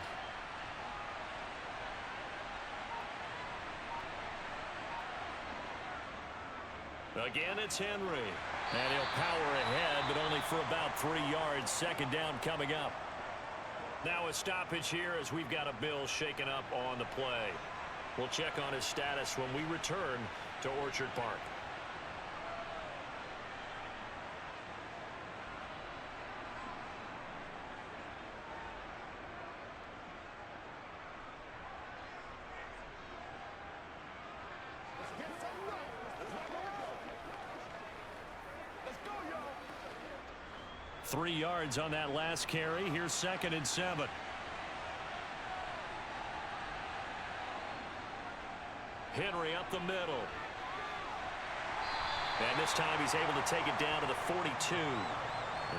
Again, it's Henry. And he'll power ahead, but only for about 3 yards. 2nd down coming up. Now a stoppage here as we've got a Bill shaken up on the play. We'll check on his status when we return to Orchard Park. Let's go, y'all. 3 yards on that last carry. Here's 2nd and 7. Henry up the middle. And this time he's able to take it down to the 42.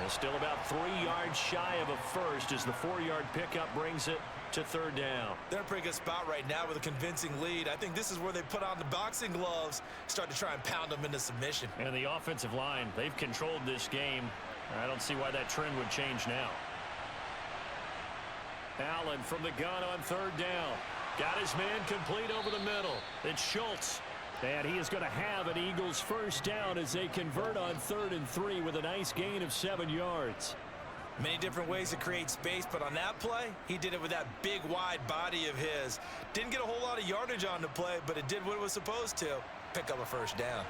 And still about 3 yards shy of a first as the 4-yard pickup brings it to 3rd down. They're in a pretty good spot right now with a convincing lead. I think this is where they put on the boxing gloves, start to try and pound them into submission. And the offensive line, they've controlled this game. I don't see why that trend would change now. Allen from the gun on 3rd down. Got his man complete over the middle. It's Schultz. And he is going to have an Eagles 1st down as they convert on 3rd and 3 with a nice gain of 7 yards. Many different ways to create space, but on that play, he did it with that big, wide body of his. Didn't get a whole lot of yardage on the play, but it did what it was supposed to. Pick up a 1st down.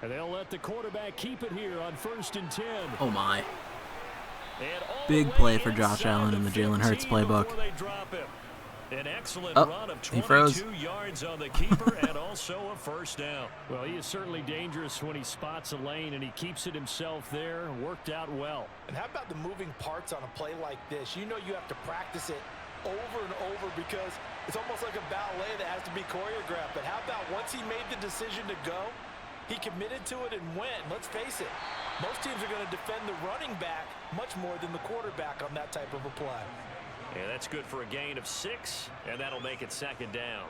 And they'll let the quarterback keep it here on 1st and 10. Oh my. Big play for Josh Allen in the Jalen Hurts playbook. An excellent Oh, run of he froze. 22 yards on the keeper and also a 1st down. Well, he is certainly dangerous when he spots a lane, and he keeps it himself there. Worked out well. And how about the moving parts on a play like this? You know you have to practice it over and over because it's almost like a ballet that has to be choreographed. But how about once he made the decision to go, he committed to it and went. Let's face it, most teams are going to defend the running back much more than the quarterback on that type of a play. And that's good for a gain of 6, and that'll make it 2nd down.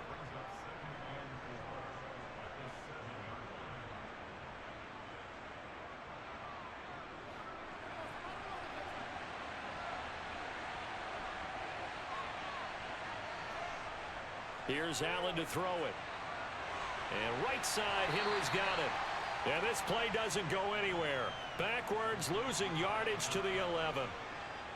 Here's Allen to throw it. And right side, Henry's got it. And this play doesn't go anywhere. Backwards, losing yardage to the 11.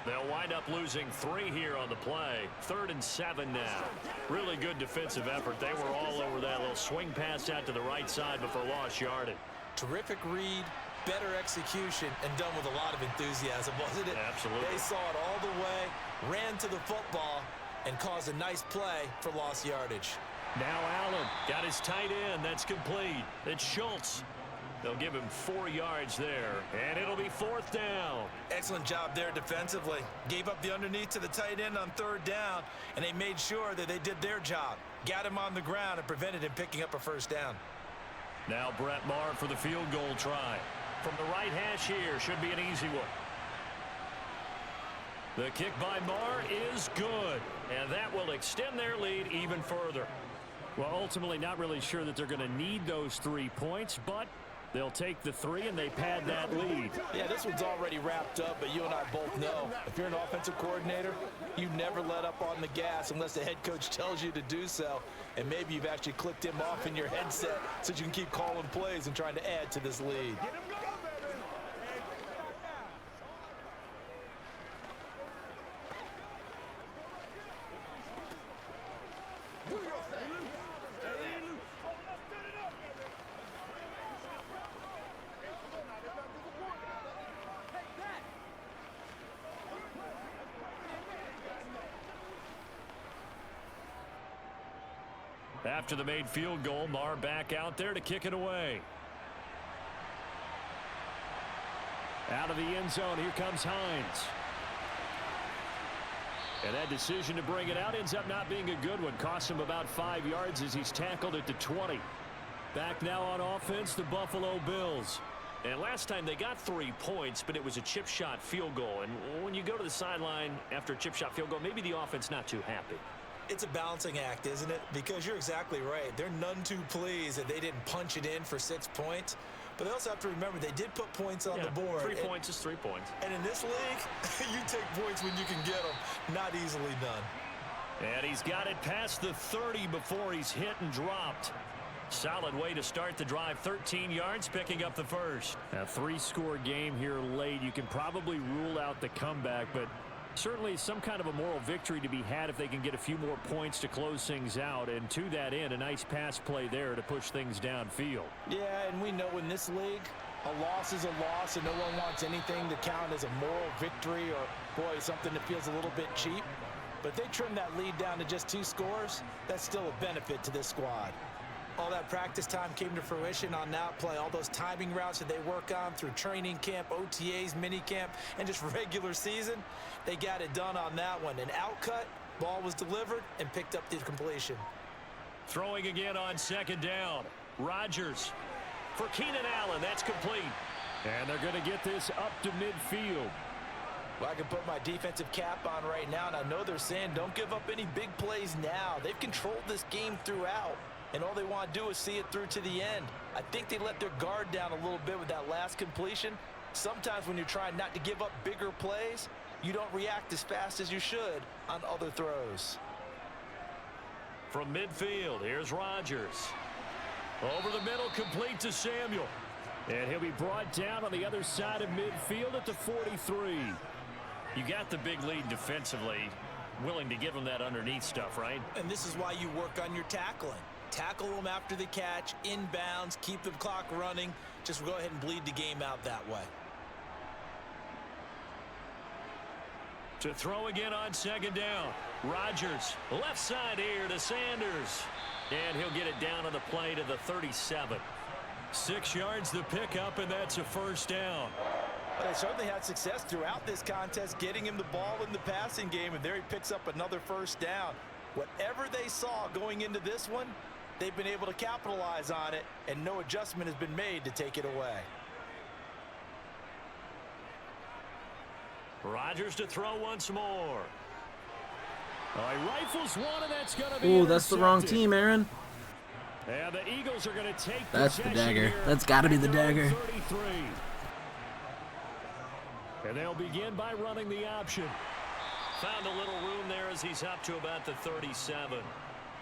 They'll wind up losing 3 here on the play. 3rd and 7 now. Really good defensive effort. They were all over that little swing pass out to the right side before lost yardage. Terrific read, better execution, and done with a lot of enthusiasm, wasn't it? Absolutely. They saw it all the way, ran to the football, and caused a nice play for lost yardage. Now Allen got his tight end. That's complete. It's Schultz. They'll give him 4 yards there, and it'll be 4th down. Excellent job there defensively. Gave up the underneath to the tight end on 3rd down, and they made sure that they did their job. Got him on the ground and prevented him picking up a 1st down. Now Brett Maher for the field goal try. From the right hash here, should be an easy one. The kick by Maher is good, and that will extend their lead even further. Well, ultimately not really sure that they're going to need those 3 points, but They'll take the 3, and they pad that lead. Yeah, this one's already wrapped up, but you and I both know if you're an offensive coordinator, you never let up on the gas unless the head coach tells you to do so. And maybe you've actually clicked him off in your headset so you can keep calling plays and trying to add to this lead. After the made field goal, Marr back out there to kick it away. Out of the end zone, here comes Hines. And that decision to bring it out ends up not being a good one. Costs him about 5 yards as he's tackled at the 20. Back now on offense, the Buffalo Bills. And last time they got 3 points, but it was a chip shot field goal. And when you go to the sideline after a chip shot field goal, maybe the offense not too happy. It's a balancing act, isn't it? Because you're exactly right. They're none too pleased that they didn't punch it in for 6 points. But they also have to remember they did put points on the board. 3 points is 3 points. And in this league, you take points when you can get them. Not easily done. And he's got it past the 30 before he's hit and dropped. Solid way to start the drive. 13 yards, picking up the first. A 3-score game here late. You can probably rule out the comeback, but certainly some kind of a moral victory to be had if they can get a few more points to close things out. And to that end, a nice pass play there to push things downfield. Yeah, and we know in this league, a loss is a loss, and no one wants anything to count as a moral victory or, boy, something that feels a little bit cheap. But if they trim that lead down to just 2 scores, that's still a benefit to this squad. All that practice time came to fruition on that play. All those timing routes that they work on through training camp, OTAs, mini camp, and just regular season, they got it done on that one. An outcut, ball was delivered, and picked up the completion. Throwing again on 2nd down. Rodgers for Keenan Allen. That's complete. And they're going to get this up to midfield. Well, I can put my defensive cap on right now, and I know they're saying don't give up any big plays now. They've controlled this game throughout. And all they want to do is see it through to the end. I think they let their guard down a little bit with that last completion. Sometimes when you're trying not to give up bigger plays, you don't react as fast as you should on other throws. From midfield, here's Rodgers. Over the middle, complete to Samuel. And he'll be brought down on the other side of midfield at the 43. You got the big lead defensively. Willing to give them that underneath stuff, right? And this is why you work on your tackling. Tackle them after the catch, inbounds, keep the clock running. Just go ahead and bleed the game out that way. To throw again on 2nd down. Rodgers, left side here to Sanders. And he'll get it down on the play to the 37. 6 yards the pickup, and that's a 1st down. But they certainly had success throughout this contest, getting him the ball in the passing game, and there he picks up another 1st down. Whatever they saw going into this one, they've been able to capitalize on it, and no adjustment has been made to take it away. Rodgers to throw once more. He rifles one, and that's going to be Ooh, that's the wrong team, Aaron. And the Eagles are going to take That's the dagger. That's got to be the dagger. 33. And they'll begin by running the option. Found a little room there as he's up to about the 37.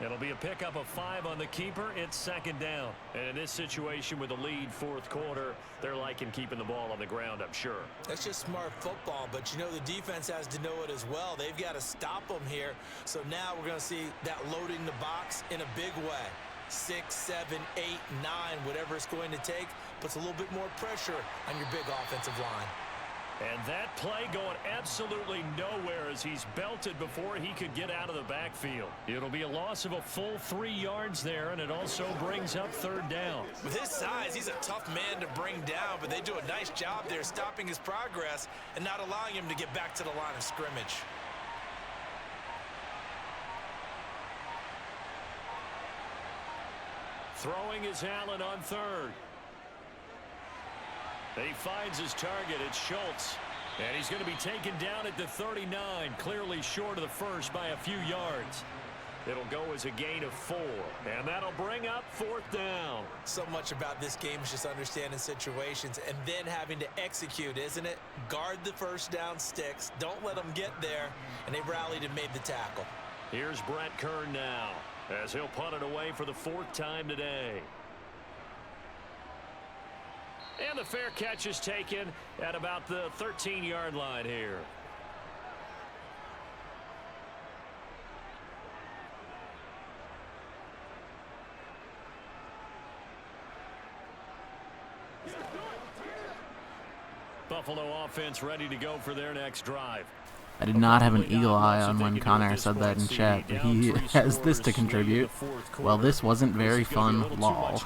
It'll be a pickup of 5 on the keeper. It's 2nd down. And in this situation with the lead 4th quarter, they're liking keeping the ball on the ground, I'm sure. That's just smart football, but you know the defense has to know it as well. They've got to stop them here. So now we're going to see that loading the box in a big way. 6, 7, 8, 9, whatever it's going to take, puts a little bit more pressure on your big offensive line. And that play going absolutely nowhere as he's belted before he could get out of the backfield. It'll be a loss of a full 3 yards there, and it also brings up 3rd down. With his size, he's a tough man to bring down, but they do a nice job there stopping his progress and not allowing him to get back to the line of scrimmage. Throwing is Allen on 3rd. He finds his target. It's Schultz. And he's going to be taken down at the 39, clearly short of the 1st by a few yards. It'll go as a gain of 4. And that'll bring up 4th down. So much about this game is just understanding situations and then having to execute, isn't it? Guard the first down sticks. Don't let them get there. And they rallied and made the tackle. Here's Brett Kern now as he'll punt it away for the 4th time today. And the fair catch is taken at about the 13-yard line here. Buffalo offense ready to go for their next drive. I did not have an eagle eye on when Conair said that in chat, but he has this to contribute. Well, this wasn't very fun, lol.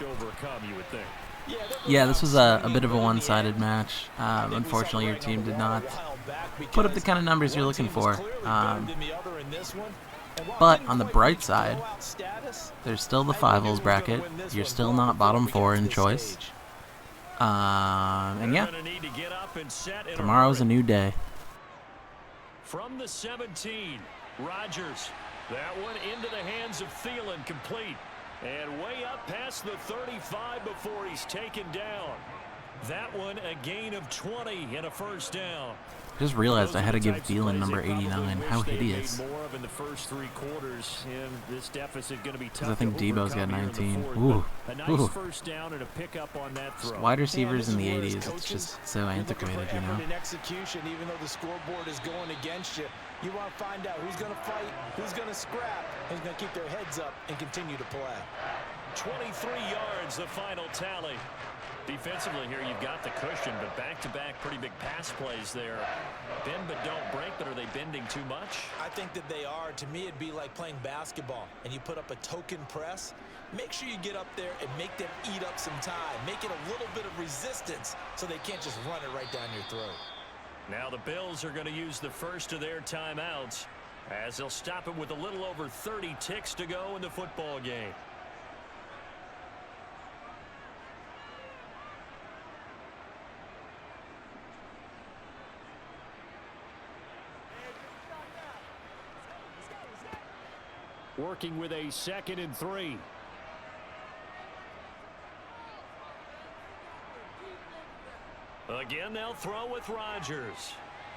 Yeah, this was a bit of a one-sided match. Unfortunately, your team did not put up the kind of numbers you're looking for. But on the bright side, there's still the 5-holes bracket. You're still not bottom 4 in choice. And yeah, tomorrow's a new day. From the 17, Rodgers. That one into the hands of Thielen, complete. And way up past the 35 before he's taken down. That one a gain of 20 and a first down. I just realized I had to give Thielen number 89. How hideous. Because I think Debo's got 19. Ooh. Ooh. Just wide receivers in the 80s, it's just so antiquated, you know? Even though the scoreboard is going against you, you want to find out who's going to fight, who's going to scrap, who's going to keep their heads up and continue to play. 23 yards, the final tally. Defensively here, you've got the cushion, but back-to-back pretty big pass plays there. Bend but don't break, but are they bending too much? I think that they are. To me, it'd be like playing basketball, and you put up a token press. Make sure you get up there and make them eat up some time. Make it a little bit of resistance so they can't just run it right down your throat. Now the Bills are going to use the first of their timeouts as they'll stop it with a little over 30 ticks to go in the football game. Working with a 2nd and 3. Again, they'll throw with Rodgers.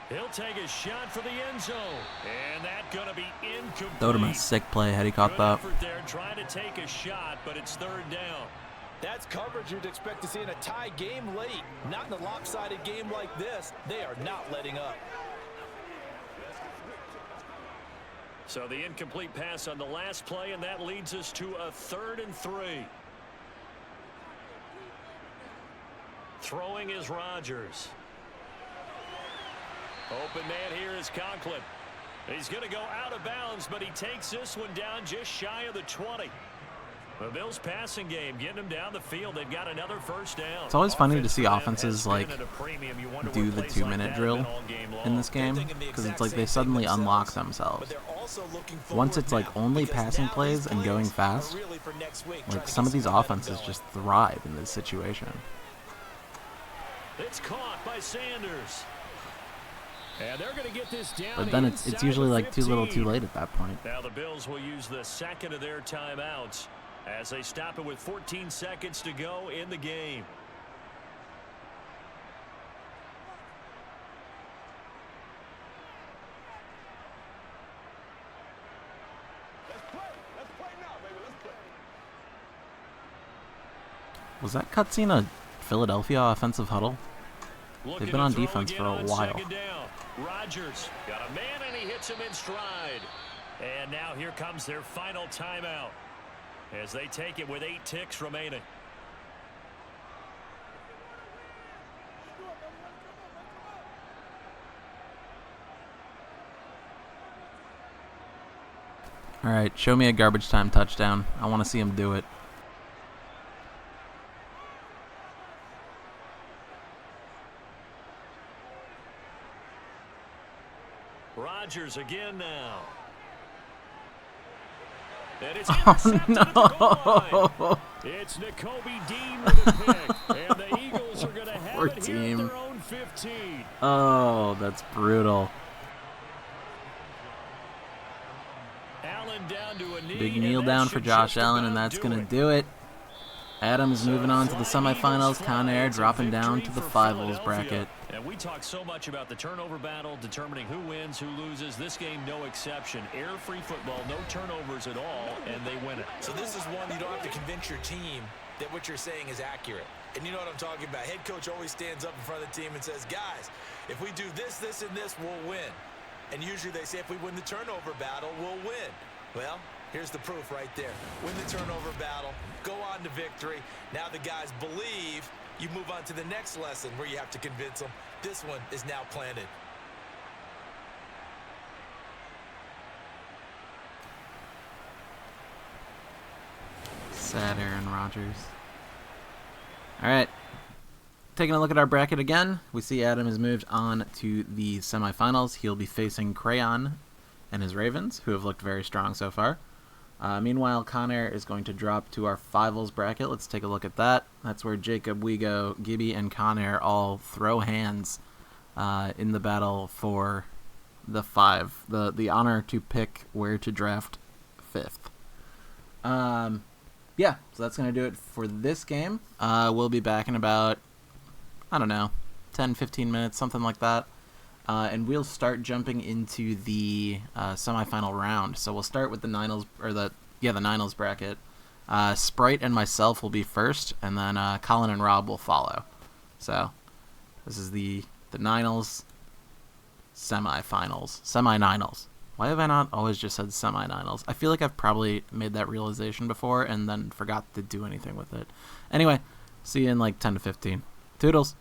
He'll take a shot for the end zone. And that's going to be incomplete. That would have been a sick play had he caught that. They're trying to take a shot, but it's 3rd down. That's coverage you'd expect to see in a tie game late. Not in a lopsided game like this. They are not letting up. So the incomplete pass on the last play, and that leads us to a 3rd and 3. Throwing is Rodgers. Open man here is Conklin. He's going to go out of bounds, but he takes this one down just shy of the 20. The Bills passing game getting them down the field. They've got another first down. It's always funny to see offenses like do the 2-minute drill in this game, because it's like they suddenly unlock themselves. Once it's like only passing plays and going fast, like some of these offenses just thrive in this situation. It's caught by Sanders. And they're going to get this down. But then it's usually like too little too late at that point. Now the Bills will use the 2nd of their timeouts as they stop it with 14 seconds to go in the game. Was that cutscene a Philadelphia offensive huddle? They've been on defense for a while. Rodgers got a man and he hits him in stride. And now here comes their final timeout as they take it with 8 ticks remaining. All right, show me a garbage time touchdown. I want to see him do it. Rodgers again now. And it's no. It's Nakobe Dean with a pick. And the Eagles are going to have it here at their own 15. Oh, that's brutal. Allen down to a knee. Big kneel down for Josh Allen, and that's going to do it. Adam's moving on to the semifinals. Conair dropping down to the 5-holes bracket. And we talk so much about the turnover battle, determining who wins, who loses. This game, no exception. Air-free football, no turnovers at all, and they win it. So this is one you don't have to convince your team that what you're saying is accurate. And you know what I'm talking about. Head coach always stands up in front of the team and says, guys, if we do this, this, and this, we'll win. And usually they say if we win the turnover battle, we'll win. Well, here's the proof right there. Win the turnover battle, go on to victory. Now the guys believe. You move on to the next lesson where you have to convince them. This one is now planted. Sad Aaron Rodgers. All right. Taking a look at our bracket again, we see Adam has moved on to the semifinals. He'll be facing Crayon and his Ravens, who have looked very strong so far. Meanwhile, Conair is going to drop to our 5-holes bracket. Let's take a look at that. That's where Jacob, Wego, Gibby, and Conair all throw hands in the battle for the 5. The honor to pick where to draft 5th. Yeah, so that's going to do it for this game. We'll be back in about, I don't know, 10, 15 minutes, something like that. And we'll start jumping into the semifinal round. So we'll start with the Ninals, or the Ninals bracket. Sprite and myself will be first, and then Colin and Rob will follow. So this is the Ninals semifinals. Semi-Ninals. Why have I not always just said semi-Ninals? I feel like I've probably made that realization before and then forgot to do anything with it. Anyway, see you in like 10 to 15. Toodles.